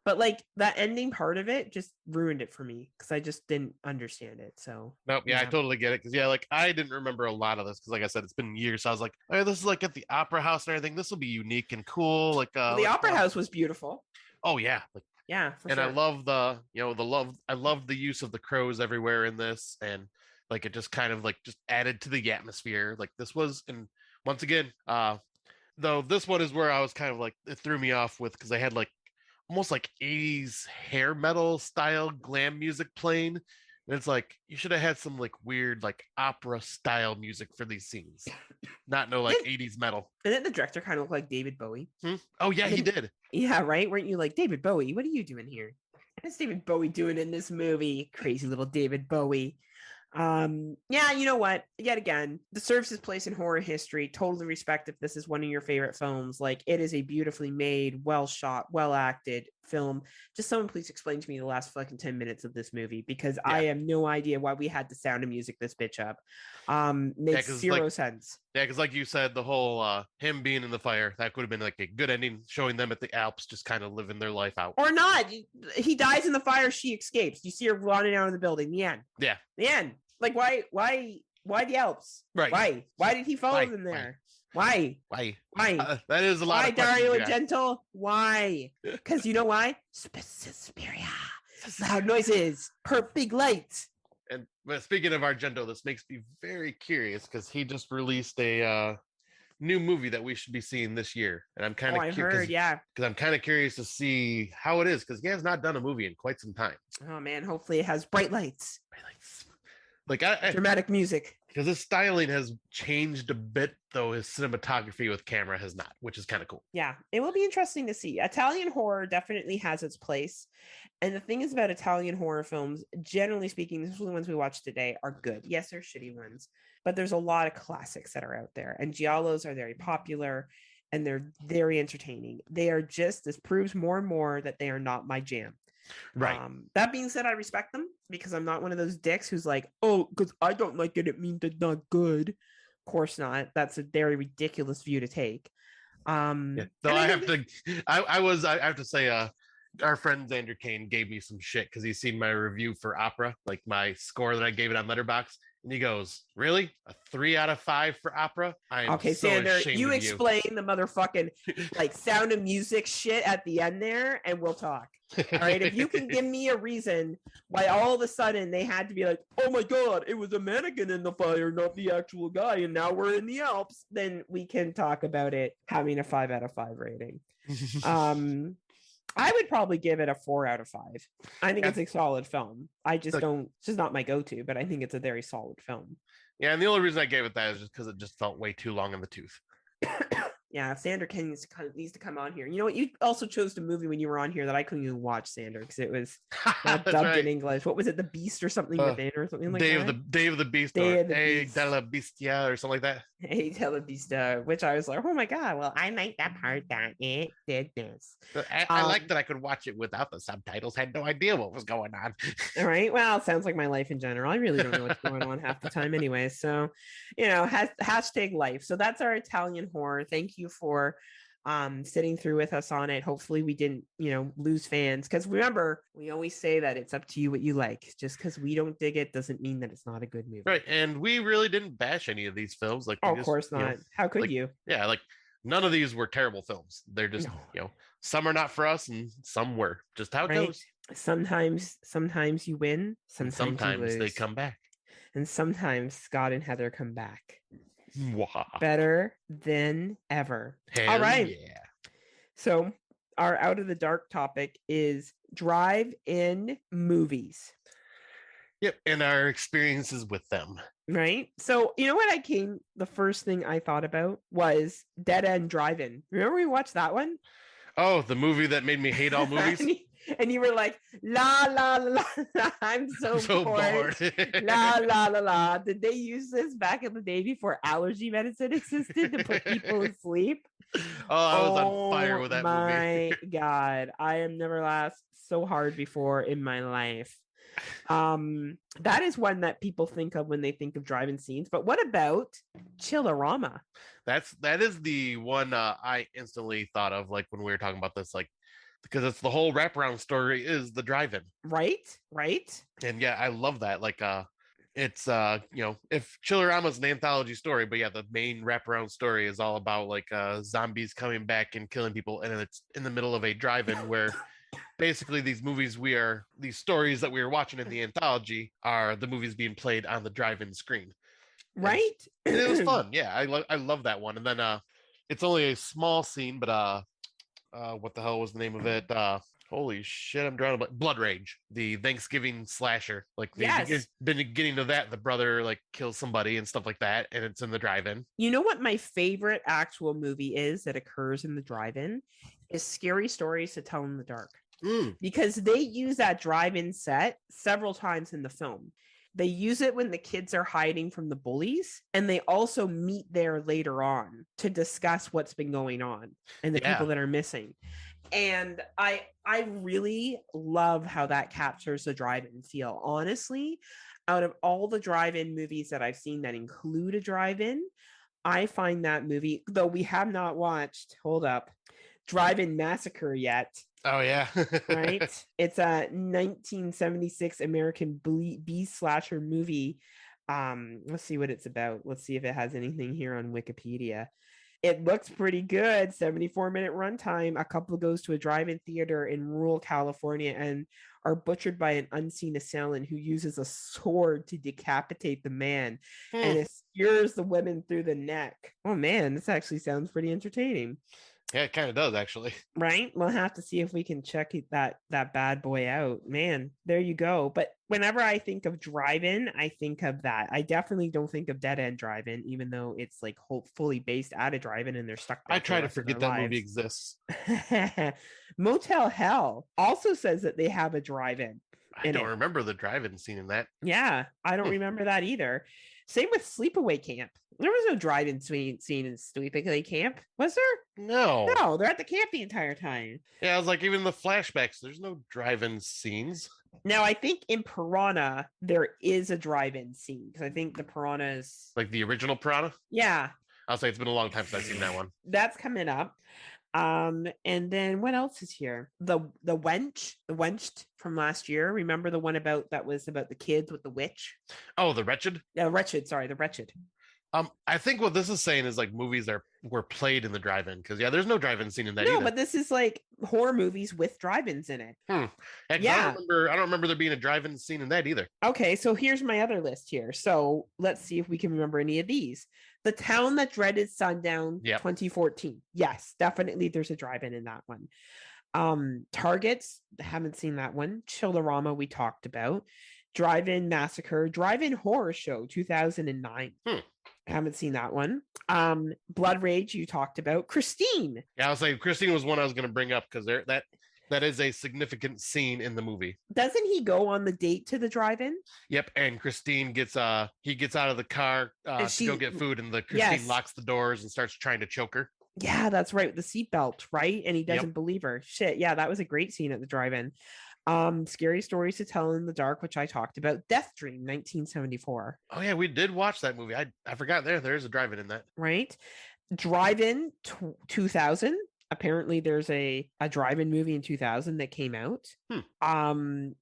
But like that ending part of it just ruined it for me because I just didn't understand it. So nope. Yeah, I totally get it. Because like I didn't remember a lot of this because like I said, it's been years. So I was like, oh, this is like at the opera house and everything. This will be unique and cool. Like the opera house was beautiful. Oh yeah. Like, yeah, and sure. I love I love the use of the crows everywhere in this, and like it just kind of like just added to the atmosphere. Like this was, and once again, though this one is where I was kind of like, it threw me off with, because I had like almost like 80s hair metal style glam music playing, and it's like you should have had some like weird like opera style music for these scenes, not no like 80s metal. Didn't the director kind of look like David Bowie? Oh yeah, he did. Yeah, right. Weren't you like, David Bowie? What are you doing here? What's David Bowie doing in this movie? Crazy little David Bowie. Yeah, you know what? Yet again, deserves his place in horror history. Totally respect if this is one of your favorite films. Like, it is a beautifully made, well shot, well acted film. Just someone please explain to me the last fucking 10 minutes of this movie, because I have no idea why we had the Sound of Music this bitch up. Makes zero sense. Yeah, because like you said, the whole him being in the fire, that could have been like a good ending, showing them at the Alps just kind of living their life out. Or not. He dies in the fire, she escapes. You see her running out of the building. The end. Yeah. The end. Like, why the Alps? Right. Why did he follow them there? Why? That is a lot. Why, Dario Argento? Why? Because you know why? Suspiria. Loud noises. Big lights. And speaking of Argento, this makes me very curious because he just released a new movie that we should be seeing this year, and I'm kind of because I'm kind of curious to see how it is, because he has not done a movie in quite some time. Oh man, hopefully it has bright lights. Like dramatic music, because his styling has changed a bit, though his cinematography with camera has not, which is kind of cool. Yeah, it will be interesting to see. Italian horror definitely has its place, and the thing is about Italian horror films, generally speaking, the ones we watched today are good. Yes, they're shitty ones, but there's a lot of classics that are out there, and giallos are very popular and they're very entertaining. They are just, this proves more and more that they are not my jam. Right. That being said, I respect them, because I'm not one of those dicks who's like, oh, because I don't like it, it means it's not good. Of course not. That's a very ridiculous view to take. Though I have to say, our friend Xander Kane gave me some shit because he's seen my review for Opera, like my score that I gave it on Letterboxd. And he goes, "Really? A 3 out of 5 for Opera? I am Okay, so Sander, ashamed you of explain the motherfucking like Sound of Music shit at the end there, and we'll talk. All right, if you can give me a reason why all of a sudden they had to be like, oh my god, it was a mannequin in the fire, not the actual guy, and now we're in the Alps, then we can talk about it having a 5 out of 5 rating. I would probably give it a 4 out of 5. I think it's a solid film. I just don't, it's just not my go-to, but I think it's a very solid film. Yeah, and the only reason I gave it that is just because it just felt way too long in the tooth. Yeah, Sander needs to come on here. You know what? You also chose the movie when you were on here that I couldn't even watch, Sander, because it was not dubbed in English. What was it? The Beast or something within or something like that? Day of the Beast or Hey de la Bestia or something like that. Hey de la Bestia, which I was like, oh my god, well, I like that part that it did this. I like that I could watch it without the subtitles. Had no idea what was going on. All right. Well, it sounds like my life in general. I really don't know what's going on half the time anyway. So, hashtag life. So that's our Italian horror. Thank you for sitting through with us on it. Hopefully we didn't, lose fans. Because remember, we always say that it's up to you what you like. Just because we don't dig it doesn't mean that it's not a good movie. Right. And we really didn't bash any of these films. Like, of course not. How could you? Yeah, like none of these were terrible films. They're just, some are not for us and some were. Just how it goes. Sometimes you win. Sometimes you lose. They come back. And sometimes Scott and Heather come back. Better than ever. Hell all right. Yeah. So our out of the dark topic is drive-in movies. Yep. And our experiences with them. Right. So you know what the first thing I thought about was Dead End Drive-In. Remember we watched that one? Oh, the movie that made me hate all movies. And you were like, la, la, la, la. I'm so bored. La, la, la, la. Did they use this back in the day before allergy medicine existed to put people to sleep? Oh, I was on fire with that movie. My God. I have never laughed so hard before in my life. That is one that people think of when they think of drive-in scenes. But what about Chillerama? That is the one I instantly thought of, like when we were talking about this, like, because it's the whole wraparound story is the drive-in. Right. And yeah, I love that. Like, it's if Chillerama's an anthology story, but yeah, the main wraparound story is all about like zombies coming back and killing people, and it's in the middle of a drive-in where basically these stories that we were watching in the anthology are the movies being played on the drive-in screen. Right. And it was fun. Yeah, I love that one. And then it's only a small scene, but what the hell was the name of it? Holy shit, I'm drawing a Blood Rage, the Thanksgiving slasher. Like the beginning of that, the brother like kills somebody and stuff like that, and it's in the drive-in. You know what my favorite actual movie is that occurs in the drive-in is Scary Stories to Tell in the Dark. Because they use that drive-in set several times in the film. They use it when the kids are hiding from the bullies, and they also meet there later on to discuss what's been going on and the people that are missing. And I really love how that captures the drive-in feel. Honestly, out of all the drive-in movies that I've seen that include a drive-in, I find that movie, though we have not watched, Drive-In Massacre yet. Oh yeah. Right. It's a 1976 American B slasher movie. Let's see what it's about. Let's see if it has anything here on Wikipedia. It looks pretty good. 74-minute runtime. A couple goes to a drive-in theater in rural California and are butchered by an unseen assailant who uses a sword to decapitate the man and it skewers the women through the neck. Oh man, this actually sounds pretty entertaining. Yeah, it kind of does actually. Right? We'll have to see if we can check that bad boy out. Man, there you go. But whenever I think of drive-in, I think of that. I definitely don't think of Dead End Drive-In, even though it's like fully based at a drive-in and they're stuck there. I try to forget that movie exists. Motel Hell also says that they have a drive-in. I don't remember the drive-in scene in that. Yeah, I don't remember that either. Same with Sleepaway Camp. There was no drive-in scene in Sleepaway Camp, was there? No, they're at the camp the entire time. Yeah, I was like, even the flashbacks, there's no drive-in scenes. Now, I think in Piranha, there is a drive-in scene, because I think the Piranha is... Like the original Piranha? Yeah. I'll say it's been a long time since I've seen that one. That's coming up. And then what else is here? The Wenched from last year. Remember the one that was about the kids with the witch? Oh, The Wretched? Yeah, Wretched. Sorry, The Wretched. I think what this is saying is like movies were played in the drive-in, because there's no drive-in scene in that No, either. but this is like horror movies with drive-ins in it. Heck, I don't remember there being a drive-in scene in that either. Okay, so here's my other list here. So let's see if we can remember any of these. The Town That Dreaded Sundown, 2014. Yes, definitely there's a drive-in in that one. Targets, haven't seen that one. Chillerama, we talked about. Drive-In Massacre, Drive-In Horror Show, 2009. Haven't seen that one. Blood Rage, you talked about. Christine. Yeah, I was like, Christine was one I was going to bring up, because that is a significant scene in the movie. Doesn't he go on the date to the drive-in? Yep, and Christine gets out of the car to go get food, and Christine locks the doors and starts trying to choke her. Yeah, that's right, with the seatbelt, right? And he doesn't believe her. Shit, yeah, that was a great scene at the drive-in. Scary Stories to Tell in the Dark, which I talked about. Death Dream, 1974. Oh yeah, we did watch that movie. I forgot there's a drive-in in that. Right. Drive-In 2000. Apparently there's a drive-in movie in 2000 that came out.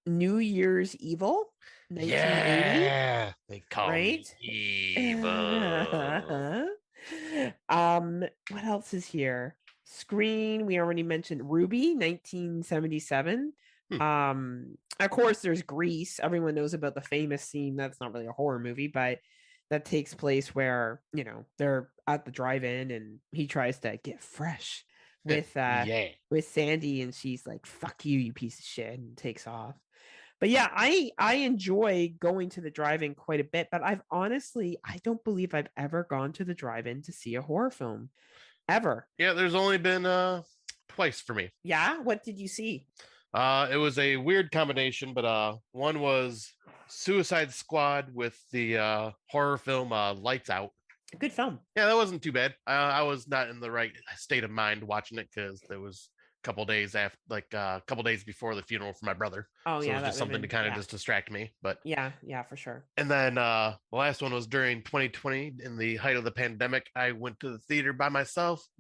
New Year's Evil, 1980. Yeah, they call me evil. What else is here? Screen, we already mentioned. Ruby, 1977. Of course there's Grease. Everyone knows about the famous scene. That's not really a horror movie, but that takes place where they're at the drive-in and he tries to get fresh with Sandy, and she's like, fuck you piece of shit, and takes off. But yeah, I enjoy going to the drive-in quite a bit, but I don't believe I've ever gone to the drive-in to see a horror film ever. Yeah, there's only been twice for me. Yeah, what did you see? It was a weird combination, but one was Suicide Squad with the horror film Lights Out. Good film. Yeah, that wasn't too bad. I was not in the right state of mind watching it, because there was a couple days before the funeral for my brother. Oh, so yeah, it was just something to kind of just distract me. But yeah, for sure. And then the last one was during 2020, in the height of the pandemic. I went to the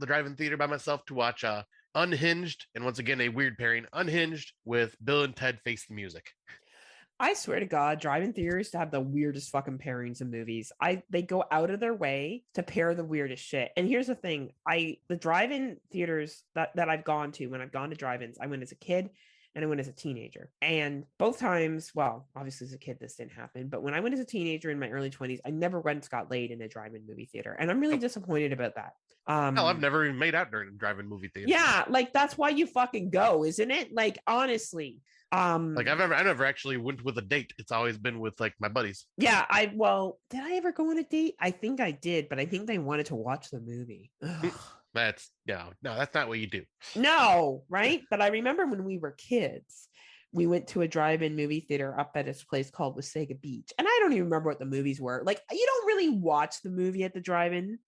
drive-in theater by myself, to watch Unhinged, and once again a weird pairing, Unhinged with Bill and Ted Face the Music. I swear to God, drive-in theaters to have the weirdest fucking pairings of movies. They go out of their way to pair the weirdest shit. And here's the thing, the drive-in theaters that I've gone to, when I've gone to drive-ins, I went as a kid and I went as a teenager. And both times, well, obviously as a kid this didn't happen, but when I went as a teenager in my early 20s, I never once got laid in a drive-in movie theater, and I'm really disappointed about that. Hell, I've never even made out during a drive-in movie theater. Yeah, like that's why you fucking go, isn't it? Like, honestly. Like I never actually went with a date. It's always been with like my buddies. Yeah, did I ever go on a date? I think I did, but I think they wanted to watch the movie. That's that's not what you do. No, right? But I remember when we were kids, we went to a drive-in movie theater up at this place called Wasaga Beach. And I don't even remember what the movies were. Like, you don't really watch the movie at the drive-in.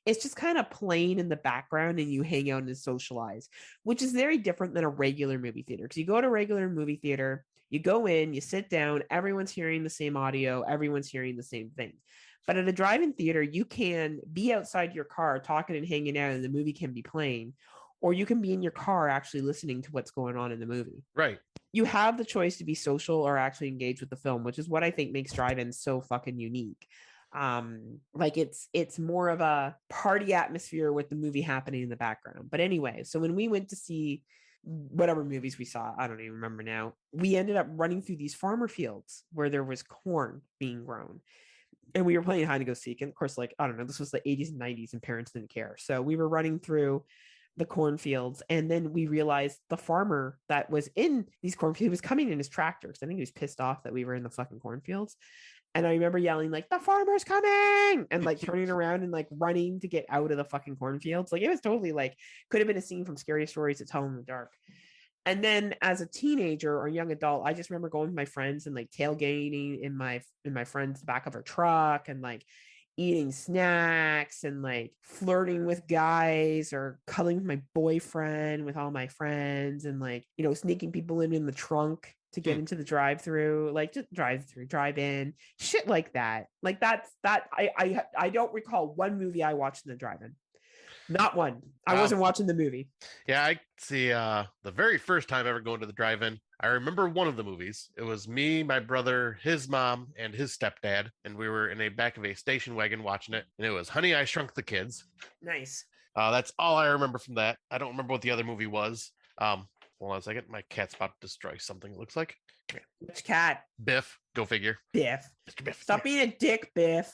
It's just kind of playing in the background and you hang out and socialize, which is very different than a regular movie theater. Because you go to a regular movie theater, you go in, you sit down, everyone's hearing the same audio, everyone's hearing the same thing. But at a drive-in theater, you can be outside your car talking and hanging out, and the movie can be playing, or you can be in your car actually listening to what's going on in the movie. Right. You have the choice to be social or actually engage with the film, which is what I think makes drive-ins so fucking unique. Like it's more of a party atmosphere with the movie happening in the background. But anyway, so when we went to see whatever movies we saw, I don't even remember now, we ended up running through these farmer fields where there was corn being grown, and we were playing hide and go seek. And of course, like, I don't know, this was the 80s and 90s and parents didn't care, so we were running through the cornfields, and then we realized the farmer that was in these cornfields, he was coming in his tractor, because I think he was pissed off that we were in the fucking cornfields. And I remember yelling like, the farmer's coming, and like turning around and like running to get out of the fucking cornfields. Like, it was totally like, could have been a scene from Scary Stories to Tell in the Dark. And then as a teenager or young adult, I just remember going with my friends and like tailgating in my friend's back of her truck, and like eating snacks and like flirting with guys or cuddling with my boyfriend with all my friends, and like, you know, sneaking people in the trunk to get into the drive-through, like just drive-in, shit like that. Like I don't recall one movie I watched in the drive-in. Not one. I wasn't watching the movie. Yeah, I see. The very first time ever going to the drive-in, I remember one of the movies. It was me, my brother, his mom, and his stepdad, and we were in a back of a station wagon watching it. And it was Honey, I Shrunk the Kids. Nice. That's all I remember from that. I don't remember what the other movie was. Hold on a second. My cat's about to destroy something. It looks like. Which cat? Biff. Go figure. Biff. Mr. Biff. Stop being a dick, Biff.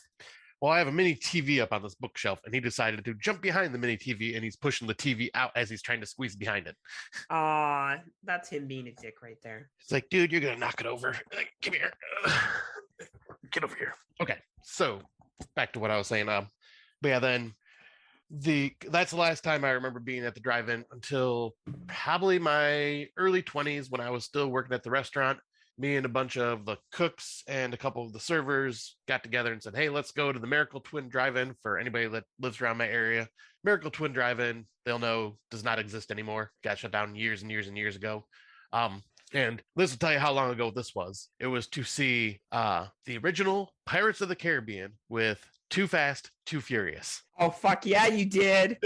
Well, I have a mini TV up on this bookshelf, and he decided to jump behind the mini TV, and he's pushing the TV out as he's trying to squeeze behind it. Aw, that's him being a dick right there. It's like, dude, you're gonna knock it over. Like, come here. Get over here. Okay, so back to what I was saying. But yeah, then that's the last time I remember being at the drive-in until probably my early 20s when I was still working at the restaurant. Me and a bunch of the cooks and a couple of the servers got together and said, hey, let's go to the Miracle Twin Drive-In. For anybody that lives around my area, Miracle Twin Drive-In, they'll know, does not exist anymore. Got shut down years and years and years ago. And this will tell you how long ago this was. It was to see the original Pirates of the Caribbean with Too Fast, Too Furious. Oh, fuck yeah, you did.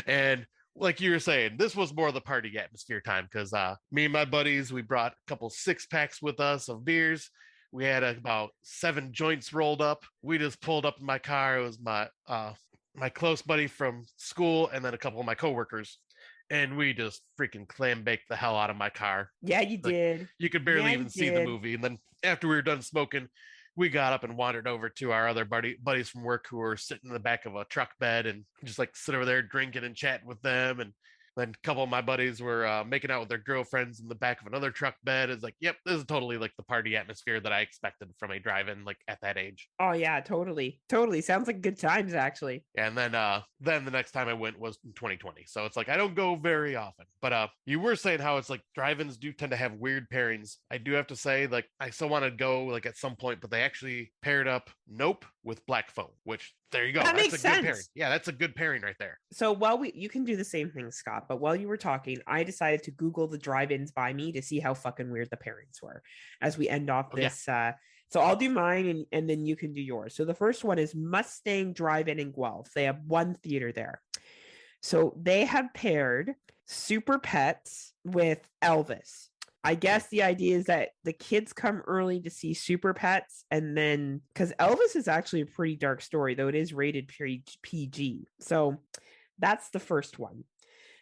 And like you were saying, this was more of the party atmosphere time because me and my buddies, we brought a couple 6-packs with us of beers. We had about 7 joints rolled up. We just pulled up in my car. It was my close buddy from school and then a couple of my coworkers. And we just freaking clam baked the hell out of my car. Yeah, you did. You could barely even see the movie. And then after we were done smoking, we got up and wandered over to our other buddies from work who were sitting in the back of a truck bed and just like sit over there drinking and chatting with them. And then a couple of my buddies were making out with their girlfriends in the back of another truck bed. It's like, yep, this is totally like the party atmosphere that I expected from a drive-in, like at that age. Oh yeah, totally. Sounds like good times actually. And then the next time I went was in 2020. So it's like I don't go very often. But you were saying how it's like drive-ins do tend to have weird pairings. I do have to say, like, I still want to go like at some point, but they actually paired up Nope with Black Phone, which there you go. That that's makes a sense. good pairing. Yeah, that's a good pairing right there. So while you can do the same thing, Scott, but while you were talking, I decided to Google the drive-ins by me to see how fucking weird the pairings were as we end off this. Yeah. So I'll do mine and then you can do yours. So the first one is Mustang Drive-In in Guelph. They have one theater there. So they have paired Super Pets with Elvis. I guess the idea is that the kids come early to see Super Pets, and then because Elvis is actually a pretty dark story, though it is rated PG. So that's the first one.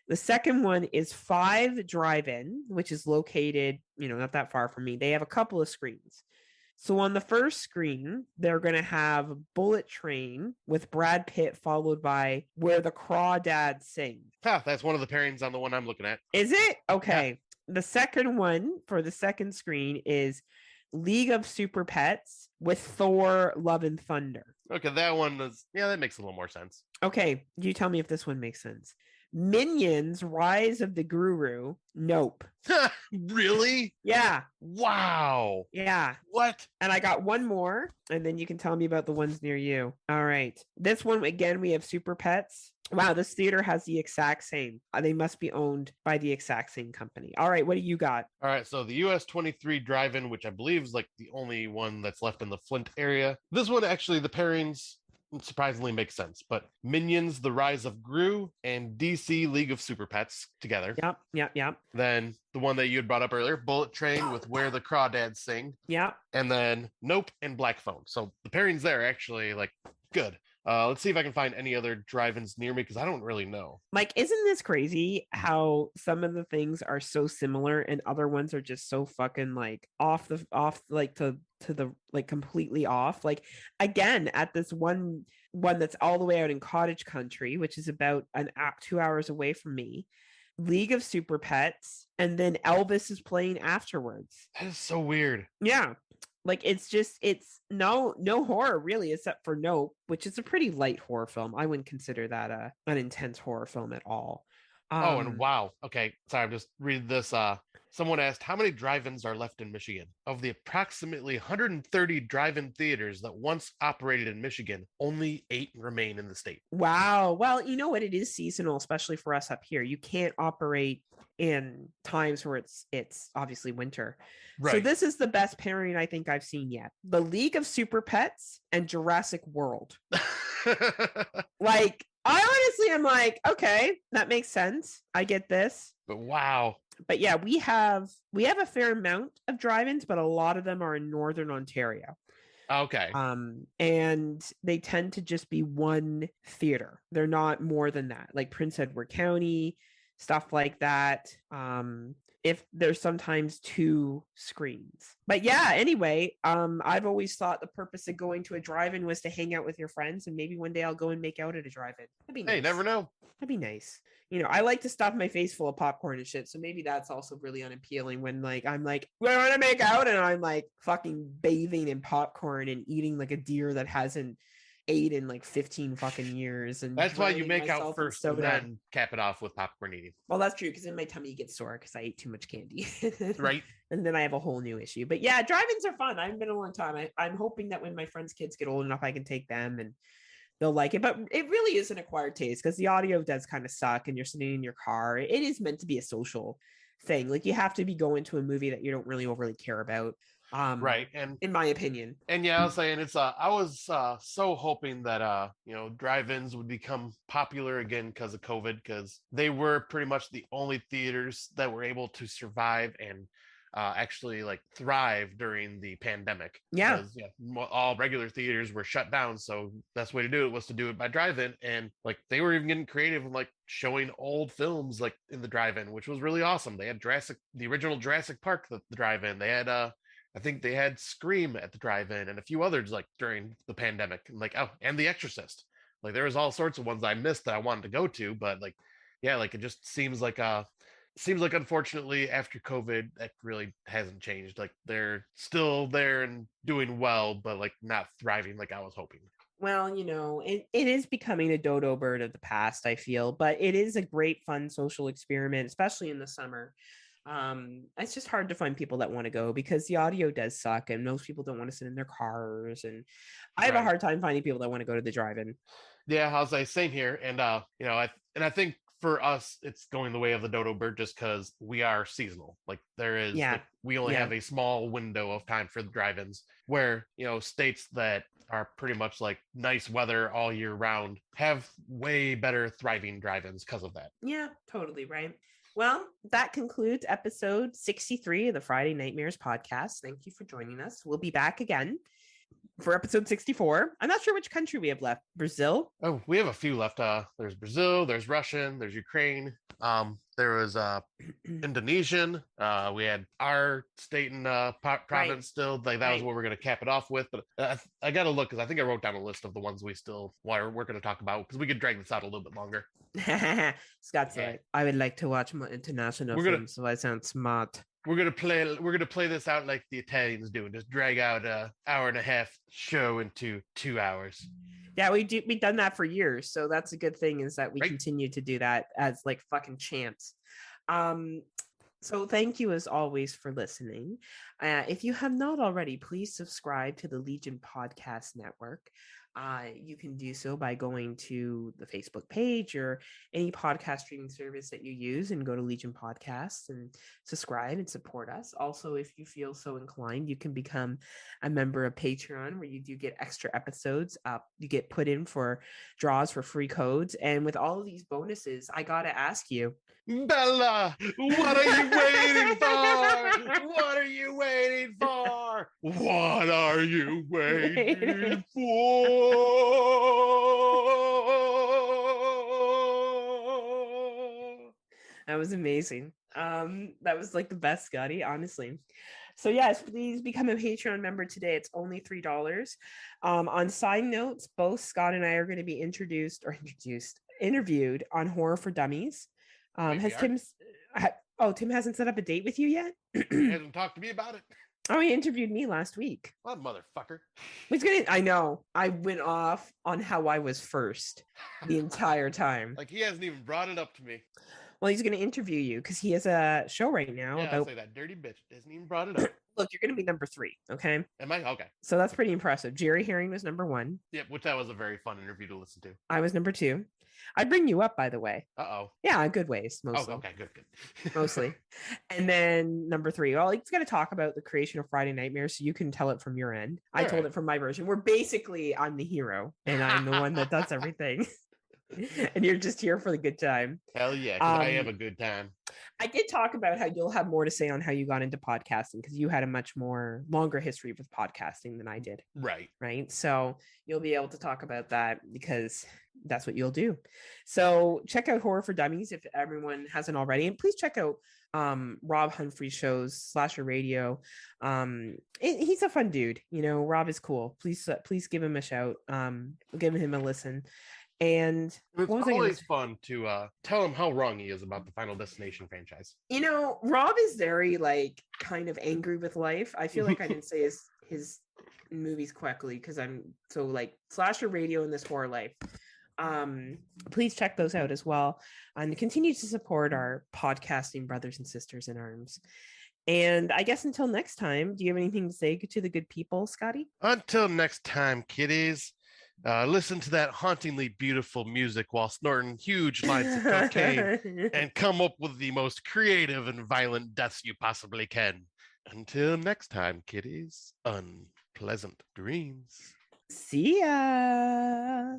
The second one is 5 Drive-In, which is located, not that far from me. They have a couple of screens. So on the first screen, they're going to have Bullet Train with Brad Pitt, followed by Where the Crawdads Sing. That's one of the pairings on the one I'm looking at. Is it? Okay. Yeah. The second one for the second screen is League of Super Pets with Thor, Love and Thunder. Okay, that one that makes a little more sense. Okay, you tell me if this one makes sense. Minions, Rise of the Guru. Nope. Really? Yeah. Wow. Yeah. What? And I got one more, and then you can tell me about the ones near you. All right. This one, again, we have Super Pets. Wow, this theater has the exact same. They must be owned by the exact same company. All right, what do you got? All right, so the US 23 Drive-In, which I believe is like the only one that's left in the Flint area. This one, actually, the pairings surprisingly makes sense, but Minions, The Rise of Gru, and DC League of Super Pets together. Yep. Then the one that you had brought up earlier, Bullet Train with Where the Crawdads Sing. Yeah. And then Nope and Black Phone. So the pairings there are actually like good. Let's see if I can find any other drive-ins near me because I don't really know. Mike, isn't this crazy how some of the things are so similar and other ones are just so fucking like off like to the like completely off? Like again, at this one that's all the way out in cottage country, which is about 2 hours away from me, League of Super Pets, and then Elvis is playing afterwards. That is so weird. Yeah. Like it's no horror really, except for Nope, which is a pretty light horror film. I wouldn't consider that an intense horror film at all. And wow. Okay. Sorry, I'm just reading this. Someone asked, how many drive-ins are left in Michigan? Of the approximately 130 drive-in theaters that once operated in Michigan, only 8 remain in the state. Wow. Well, you know what? It is seasonal, especially for us up here. You can't operate in times where it's obviously winter. Right. So this is the best pairing I think I've seen yet. The League of Super Pets and Jurassic World. Like, I honestly am like, okay, that makes sense. I get this. But wow. But yeah, we have a fair amount of drive-ins, but a lot of them are in Northern Ontario. Okay. And they tend to just be one theater. They're not more than that. Like Prince Edward County, stuff like that. If there's sometimes 2 screens. But yeah, anyway, I've always thought the purpose of going to a drive-in was to hang out with your friends, and maybe one day I'll go and make out at a drive-in. That'd be nice. Hey, never know. That'd be nice. You know, I like to stuff my face full of popcorn and shit, so maybe that's also really unappealing when like I'm like, I want to make out, and I'm like fucking bathing in popcorn and eating like a deer that hasn't ate in like 15 fucking years. And that's why you drowning make out myself in first soda. and then cap it off with popcorn eating. Well, that's true, because then my tummy gets sore because I ate too much candy. Right. And then I have a whole new issue. But yeah, drive-ins are fun. I haven't been a long time. I'm hoping that when my friends' kids get old enough, I can take them and they'll like it. But it really is an acquired taste because the audio does kind of suck and you're sitting in your car. It is meant to be a social thing. Like, you have to be going to a movie that you don't really overly care about. Right. And in my opinion. And yeah, I was saying I was so hoping that drive-ins would become popular again because of COVID, because they were pretty much the only theaters that were able to survive and actually like thrive during the pandemic. Yeah. Because all regular theaters were shut down, so best way to do it was to do it by drive-in. And like they were even getting creative and like showing old films like in the drive-in, which was really awesome. They had the original Jurassic Park, the drive-in. They had I think they had Scream at the drive-in and a few others like during the pandemic, and The Exorcist. Like there was all sorts of ones I missed that I wanted to go to, but like, yeah, like it just seems like unfortunately after COVID that really hasn't changed. Like they're still there and doing well, but like not thriving like I was hoping. Well, it is becoming a dodo bird of the past, I feel, but it is a great fun social experiment, especially in the summer. It's just hard to find people that want to go because the audio does suck and most people don't want to sit in their cars, and I have a hard time finding people that want to go to the drive-in. Yeah, I was like, same here. And I think for us it's going the way of the dodo bird just because we are seasonal. Like there is we only have a small window of time for the drive-ins, where states that are pretty much like nice weather all year round have way better thriving drive-ins because of that. Yeah, totally right. Well, that concludes episode 63 of the Friday Nightmares podcast. Thank you for joining us. We'll be back again for episode 64. I'm not sure which country we have left. Brazil? Oh, we have a few left. There's Brazil, there's Russian, there's Ukraine. There was Indonesian. We had our state and province still. Like that was what we're going to cap it off with. But I got to look because I think I wrote down a list of the ones we're going to talk about because we could drag this out a little bit longer. Scott's like, I would like to watch more international films, so I sound smart. We're gonna play this out like the Italians do and just drag out an hour and a half show into 2 hours. Yeah, we've done that for years, so that's a good thing is that we continue to do that as like fucking champs. So thank you as always for listening. If you have not already, please subscribe to the Legion Podcast Network. You can do so by going to the Facebook page or any podcast streaming service that you use and go to Legion Podcasts and subscribe and support us. Also, if you feel so inclined, you can become a member of Patreon, where you do get extra episodes. You get put in for draws for free codes. And with all of these bonuses, I got to ask you, Bella, what are you waiting for? What are you waiting for? What are you waiting for? That was amazing. That was like the best, Scotty, honestly. So yes, please become a Patreon member today. It's only $3. On side notes, both Scott and I are going to be interviewed on Horror for Dummies. Tim hasn't set up a date with you yet? He hasn't talked to me about it. Oh, he interviewed me last week. What motherfucker? I know. I went off on how I was first the entire time. Like he hasn't even brought it up to me. Well, he's going to interview you because he has a show right now Yeah, I'll about. say that dirty bitch hasn't even brought it up. Look, you're going to be number 3. Okay. Am I? Okay. So that's pretty impressive. Jerry Herring was number 1. Yep, which that was a very fun interview to listen to. I was number 2. I'd bring you up, by the way. Uh-oh. Yeah, good ways, Oh, mostly. okay, good. Mostly. And then number 3, well, he's going to talk about the creation of Friday Nightmares, so you can tell it from your end. I All told right. it from my version. We're basically, I'm the hero, and I'm the one that does everything. And you're just here for the good time. Hell yeah, because I have a good time. I did talk about how you'll have more to say on how you got into podcasting because you had a much more longer history with podcasting than I did. Right. So you'll be able to talk about that because that's what you'll do. So check out Horror for Dummies if everyone hasn't already. And please check out Rob Humphrey's shows, Slasher Radio. He's a fun dude. You know, Rob is cool. Please give him a shout. Give him a listen. And it's always fun to tell him how wrong he is about the Final Destination franchise. You know, Rob is very like kind of angry with life. I feel like I didn't say his movies correctly because I'm so like Slasher Radio and This Horror Life. Please check those out as well and continue to support our podcasting brothers and sisters in arms. And I guess until next time, do you have anything to say to the good people, Scotty? Until next time, kiddies. Listen to that hauntingly beautiful music while snorting huge lines of cocaine and come up with the most creative and violent deaths you possibly can. Until next time, kiddies, unpleasant dreams. See ya.